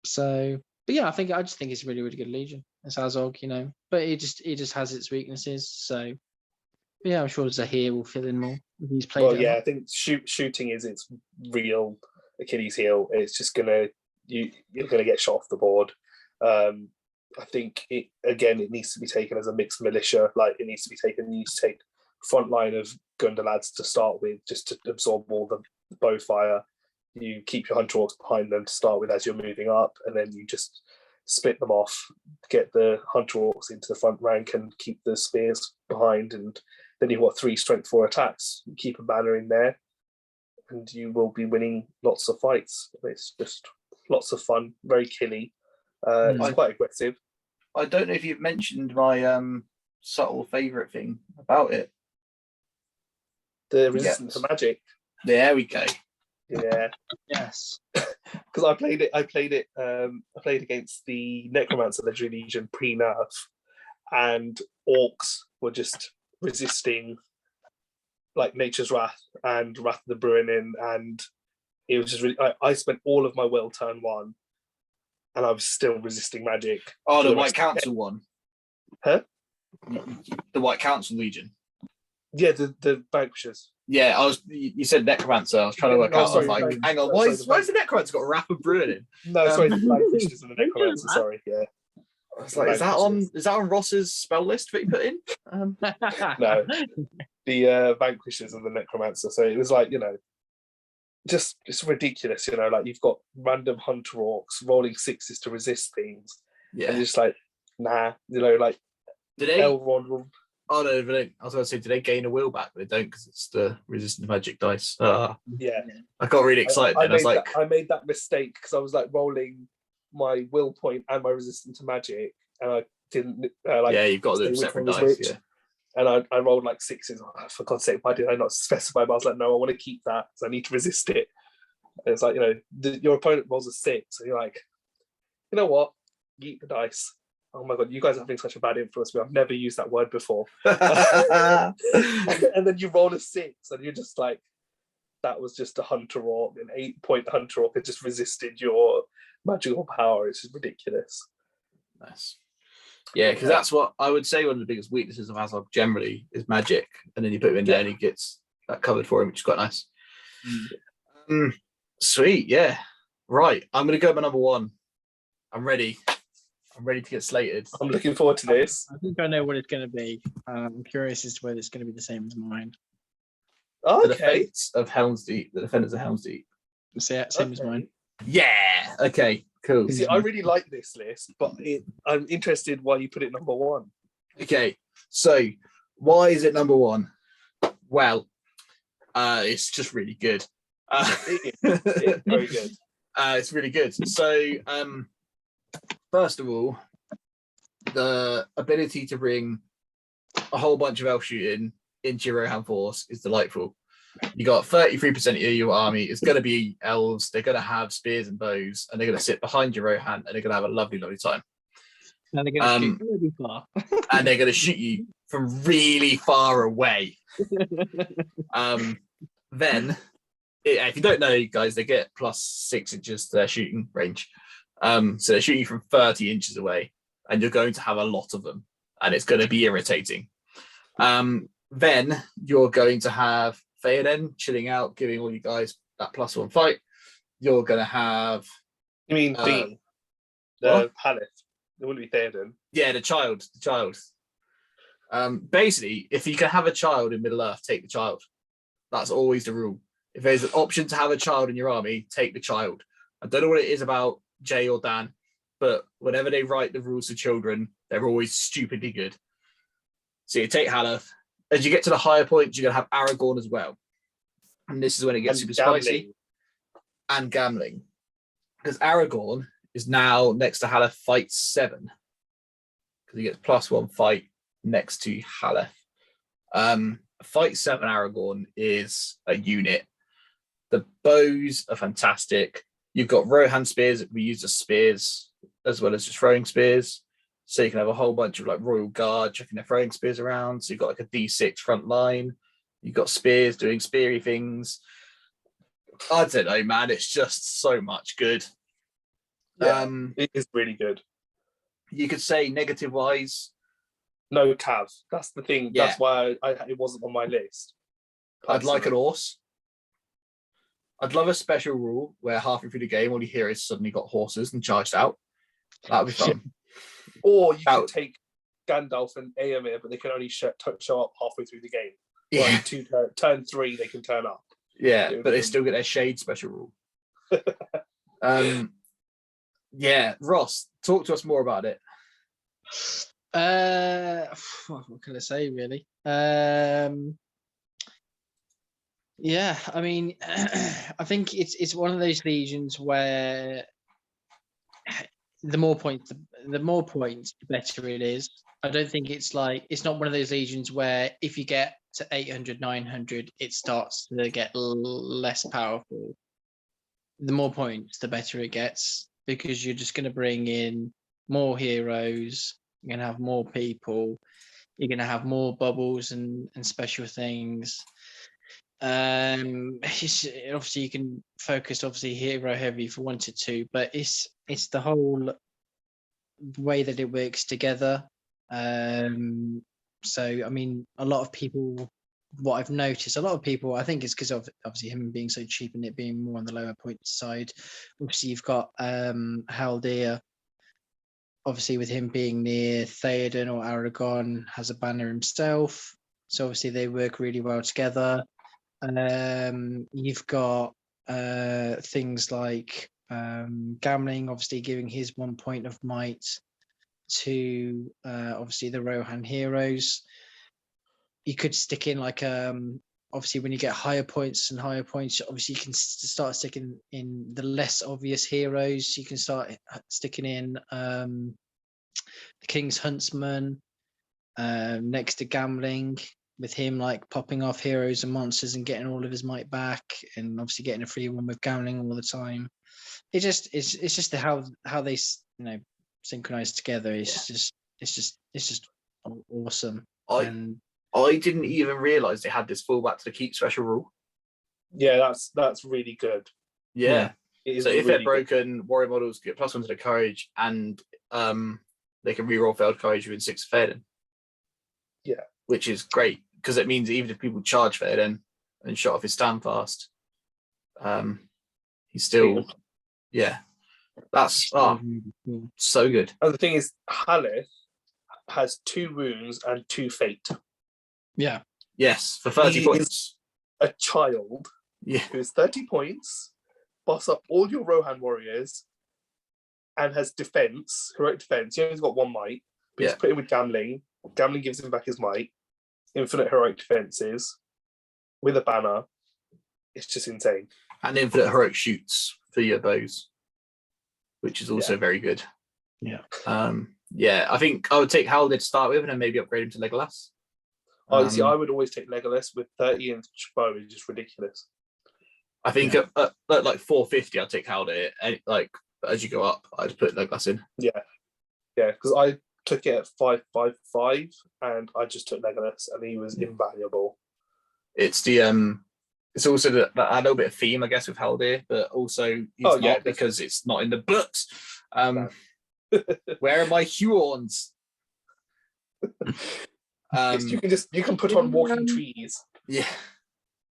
So, but yeah, I just think it's a really, really good Legion. It's Azog, but it just has its weaknesses. So, but yeah, I'm sure Zahir will fill in more. He's played. Well, yeah, I think shooting is its real Achilles heel. It's just you're gonna get shot off the board. I think it needs to be taken as a mixed militia. Like it needs to be taken. You need to take front line of Gundar lads to start with, just to absorb all the bow fire. You keep your Hunter Orcs behind them to start with as you're moving up, and then you just split them off, get the Hunter Orcs into the front rank and keep the spears behind, and then you've got 3 strength 4 attacks. You keep a banner in there and you will be winning lots of fights. It's just lots of fun, very killy. It's quite aggressive. I don't know if you've mentioned my subtle favourite thing about it. The resistance to magic. There we go. Yeah. Yes. Because I played against the Necromancer Legendary Legion pre-nerf, and Orcs were just resisting like Nature's Wrath and Wrath of the Bruinin, and it was just really. I spent all of my will turn 1, and I was still resisting magic. Oh, the White Council one. Huh? The White Council Legion. Yeah, the Vanquishers. Yeah, you said necromancer. I was trying to work out. I was like, hang on, why is the necromancer got a wrap of brewing in? No, sorry, the vanquishers and the necromancer. Sorry, yeah. I was like, is that on Ross's spell list that he put in? No, the vanquishers and the necromancer. So it was like, just ridiculous. Like you've got random hunter orcs rolling sixes to resist things, Yeah, and you're just like, nah, like did they? Elrond. Oh no, I was going to say, do they gain a will back? But they don't because it's the resistant magic dice. Yeah, I got really excited. I made that mistake because I was like rolling my will point and my resistance to magic, and I didn't yeah, you've got them separate dice. Yeah. And I rolled like sixes. Oh, for God's sake, why did I not specify? But I was like, no, I want to keep that because I need to resist it. And it's like, your opponent rolls a 6, and you're like, you know what? Eat the dice. Oh my God, you guys are having such a bad influence on me. I've never used that word before. And then you roll a 6, and you're just like, that was just a hunter orc, an 8-point hunter orc that just resisted your magical power. It's just ridiculous. Nice. Yeah, because that's what I would say one of the biggest weaknesses of Hazard generally is magic. And then you put him in there and he gets that covered for him, which is quite nice. Sweet, yeah. Right, I'm going to go with my number 1. I'm ready. I'm ready to get slated. I'm looking forward to this. I think I know what it's going to be. I'm curious as to whether it's going to be the same as mine. Okay. The Defenders of Helm's Deep. Same as mine. Yeah. Okay. Cool. See, I really like this list, but I'm interested why you put it number 1. Okay. So, why is it number 1? Well, it's just really good. It's very good. It's really good. So, first of all, the ability to bring a whole bunch of elf shooting into your Rohan force is delightful. You got 33% of your army is going to be elves. They're going to have spears and bows, and they're going to sit behind your Rohan, and they're going to have a lovely, lovely time. And they're going to shoot really far. And they're going to shoot you from really far away. Then, if you don't know, guys, they get +6 inches to their shooting range. So they're shooting you from 30 inches away, and you're going to have a lot of them, and it's going to be irritating. Then you're going to have Theoden chilling out, giving all you guys that +1 fight. You're going to have... You mean Dean? The Paleth. It wouldn't be Theoden. Yeah, the child. Basically, if you can have a child in Middle-earth, take the child. That's always the rule. If there's an option to have a child in your army, take the child. I don't know what it is about Jay or Dan, but whenever they write the rules for children, they're always stupidly good. So you take Haleth. As you get to the higher points, you're going to have Aragorn as well. And this is when it gets super spicy. And Gambling. Because Aragorn is now next to Haleth fight 7. Because he gets +1 fight next to Haleth. Fight 7 Aragorn is a unit. The bows are fantastic. You've got Rohan spears that we use as spears, as well as just throwing spears. So you can have a whole bunch of like Royal Guard chucking their throwing spears around. So you've got like a D6 front line. You've got spears doing speary things. I don't know, man. It's just so much good. Yeah, it is really good. You could say negative wise. No Cav. That's the thing. Yeah. That's why it wasn't on my list. I'd like an horse. I'd love a special rule where halfway through the game, all you hear is suddenly got horses and charged out. That would be fun. Or you could take Gandalf and Éomer, but they can only show up halfway through the game. Yeah. Like turn 3, they can turn up. Yeah, but they still get their shade special rule. Yeah, Ross, talk to us more about it. What can I say, really? Yeah, I mean, I think it's one of those legions where the more points, the better it is. I don't think it's not one of those legions where if you get to 800, 900, it starts to get less powerful. The more points, the better it gets, because you're just going to bring in more heroes. You're going to have more people. You're going to have more bubbles and special things. Obviously you can focus hero heavy if you wanted to, but it's the whole way that it works together. So I mean, a lot of people what I've noticed, a lot of people, I think it's because of obviously him being so cheap and it being more on the lower point side. Obviously, you've got Haldir. Obviously, with him being near Theoden or Aragon, has a banner himself. So obviously they work really well together. You've got things like Gamling, obviously giving his 1 point of might to obviously the Rohan heroes. You could stick in like obviously when you get higher points and higher points, obviously you can start sticking in the less obvious heroes. You can start sticking in the King's Huntsman next to Gamling, with him like popping off heroes and monsters and getting all of his might back, and obviously getting a free one with Gamling all the time. It's just how they synchronize together. It's just awesome. I didn't even realize they had this fallback to the keep special rule. Yeah, that's really good. Yeah. So if they're broken, warrior models get +1 to the courage, and they can reroll failed courage within 6 Theoden. Yeah, which is great because it means even if people charge Theoden and shot off his standfast, he's still that's so good. And the thing is, Haleth has 2 wounds and 2 fate. Yeah. Yes, for 30 points. A child who is 30 points, boss up all your Rohan warriors, and has defense, heroic defense. He only got 1 might, but he's put him with Gamling. Gamling gives him back his might. Infinite heroic defenses with a banner. It's just insane. And infinite heroic shoots for your bows, which is also very good. Yeah. I think I would take Haldir to start with and then maybe upgrade him to Legolas. Honestly, I would always take Legolas with 30-inch bow. Is just ridiculous. I think at like 450, I'd take Haldir. And like as you go up, I'd put Legolas in. Yeah, because I took it at 555, and I just took Legolas, and he was invaluable. It's the it's also a little bit of theme, I guess, with Haldir, but also he's not because it's not in the books. Where are my Huorns? You can put on walking trees. Yeah.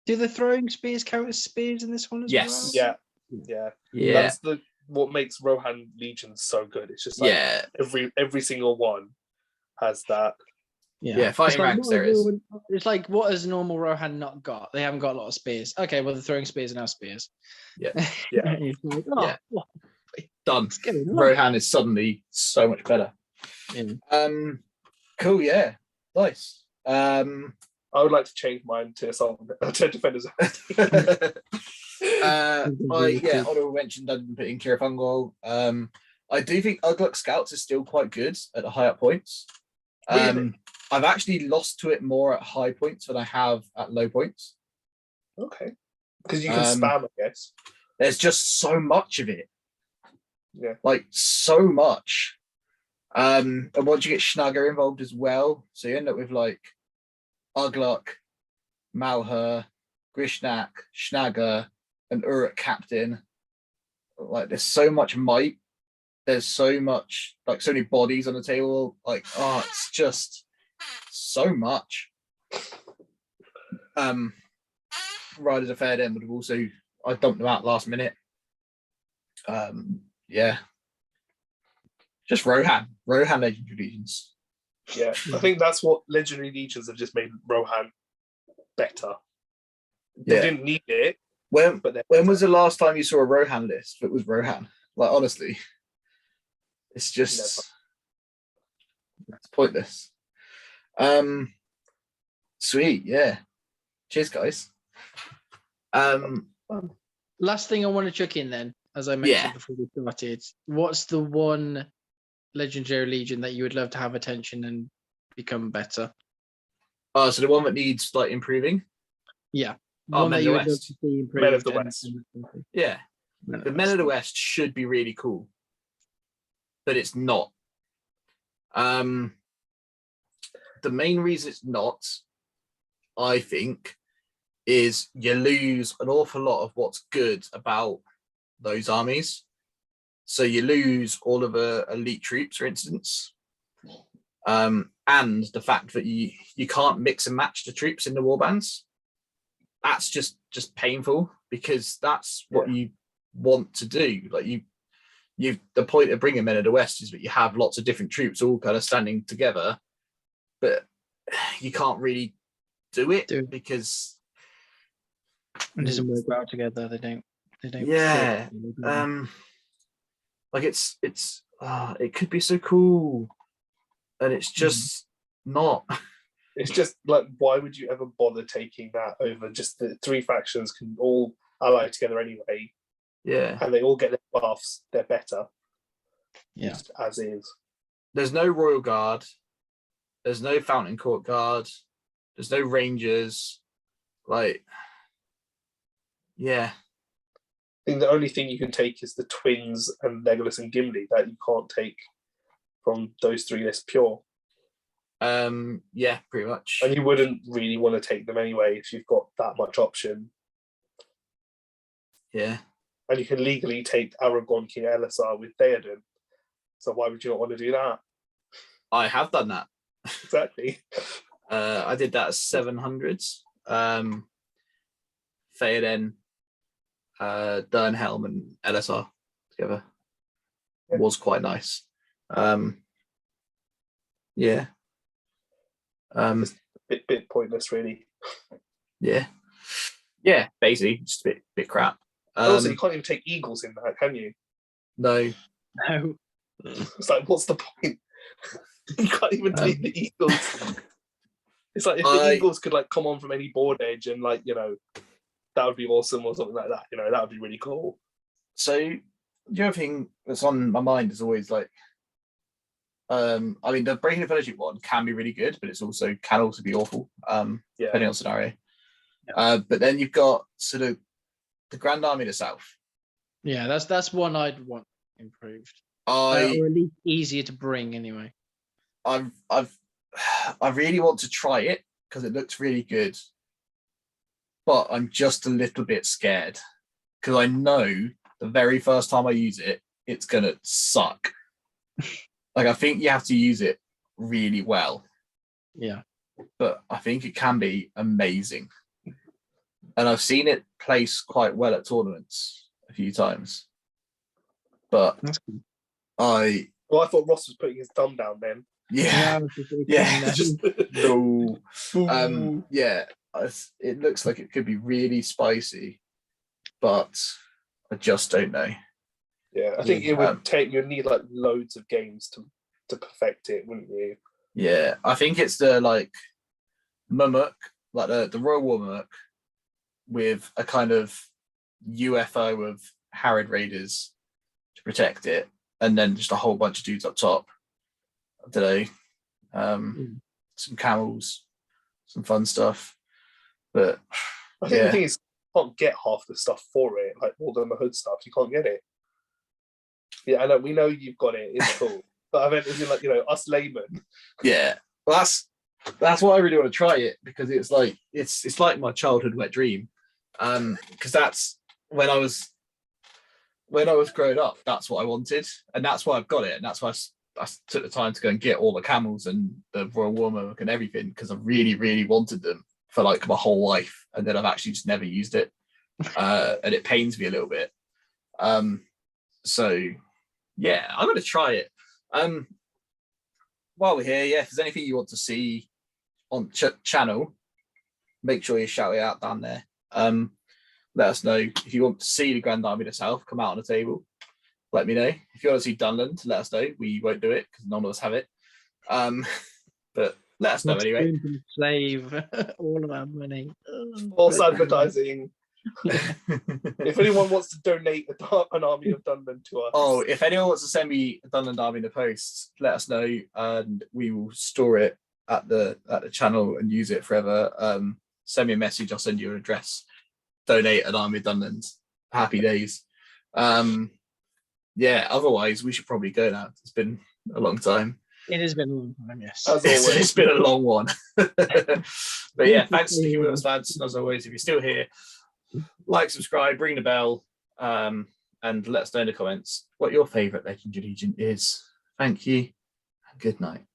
Do the throwing spears count as spears in this one as well? Yeah. That's what makes Rohan legions so good. It's just like every single one has that. Yeah, fighting ranks there is. It's like, what has normal Rohan not got? They haven't got a lot of spears. Okay, well, the throwing spears are now spears. Yeah. Like, done. Rohan is suddenly so much better. Cool, yeah. Nice. I would like to change mine to Defenders. Honorable mention, I didn't put in Kira Fungal. I do think Ugluk Scouts is still quite good at the high up points. Really? I've actually lost to it more at high points than I have at low points. Okay. Because you can spam, I guess. There's just so much of it. Yeah. Like, so much. And once you get Schnagger involved as well, so you end up with, like, Ugluk, Malher, Grishnak, Schnagger, and Uruk Captain. Like, there's so much might. There's so much, like, so many bodies on the table. Like, it's just so much. Riders of Fairden would have also, I dumped them out last minute. Just Rohan Legendary Legions. Yeah, I think that's what Legendary Legions have just made Rohan better. They didn't need it. When was the last time you saw a Rohan list that was Rohan? Like, honestly, it's just it's pointless. Sweet, yeah. Cheers, guys. Last thing I want to chuck in then, as I mentioned before we started, what's the one Legendary Legion that you would love to have attention and become better? So the one that needs like improving? Yeah. One that you would love to see improved. Men of the West. Yeah. The Men of the West should be really cool, but it's not. The main reason it's not, I think, is you lose an awful lot of what's good about those armies. So you lose all of the elite troops, for instance. And the fact that you can't mix and match the troops in the warbands. That's just painful, because that's what you want to do. Like the point of bringing Men of the West is that you have lots of different troops all kind of standing together, but you can't really do it because it doesn't work well together. They don't. Yeah. Like it's it could be so cool, and it's just not. It's just like, why would you ever bother taking that over just the three factions can all ally together anyway? Yeah. And they all get their buffs. They're better. Yeah. Just as is. There's no Royal Guard. There's no Fountain Court Guard. There's no Rangers. Like, yeah. I think the only thing you can take is the twins and Legolas and Gimli that you can't take from those three lists pure. Yeah, pretty much. And you wouldn't really want to take them anyway if you've got that much option. Yeah. And you can legally take Aragorn, King Elisar with Theoden. So why would you not want to do that? I have done that. Exactly. I did that as 700s. Theoden, Dernhelm and Elisar together. Yeah. Was quite nice. Yeah. Just a bit pointless, really. Yeah. Yeah, basically, just a bit crap. Also, you can't even take eagles in that, can you? No. No. It's like, what's the point? You can't even take the eagles. It's like if the eagles could like come on from any board edge and like, you know, that would be awesome or something like that. You know, that would be really cool. So the other thing that's on my mind is always like, I mean, the Breaking the Fellowship one can be really good, but can also be awful, depending on scenario. Yeah. But then you've got sort of the Grand Army of the South. Yeah, that's one I'd want improved. Or I at least easier to bring anyway. I really want to try it because it looks really good, but I'm just a little bit scared because I know the very first time I use it, it's gonna suck. Like, I think you have to use it really well. Yeah. But I think it can be amazing. And I've seen it place quite well at tournaments a few times. But That's cool. I thought Ross was putting his thumb down then. Yeah. Just no. Yeah. It looks like it could be really spicy, but I just don't know. Yeah, I think it would you'd need like loads of games to perfect it, wouldn't you? Yeah, I think it's the like Murmuk, like the Royal War Murmuk, with a kind of UFO of Harrod Raiders to protect it, and then just a whole bunch of dudes up top. I don't know, some camels, some fun stuff. But I think the thing is, you can't get half the stuff for it, like all the Mahud stuff. You can't get it. Yeah, I know. We know you've got it. It's cool. But I meant, as in, like, you know, us laymen. Yeah, well, that's why I really want to try it, because it's like it's like my childhood wet dream. Because that's when I was growing up. That's what I wanted, and that's why I've got it, and that's why I took the time to go and get all the camels and the Royal War Murmuk and everything, because I really, really wanted them for like my whole life, and then I've actually just never used it, and it pains me a little bit. So yeah, I'm going to try it. While we're here, if there's anything you want to see on channel, make sure you shout it out down there. Let us know if you want to see the Grand Army of the South come out on the table. Let me know. If you want to see Dunland, let us know. We won't do it because none of us have it. But let us know anyway. Save all of our money. False advertising. If anyone wants to donate an army of Dunland to us. If anyone wants to send me a Dunland army in the post, let us know, and we will store it at the channel and use it forever. Send me a message. I'll send you an address. Donate an army of Dunland. Happy days. Otherwise we should probably go now. It's been a long time. It has been a long time, yes. As always. It's been a long one. But yeah, thanks for sticking with us, lads. As always, if you're still here, like, subscribe, ring the bell, and let us know in the comments what your favourite Legendary Legion is. Thank you, and good night.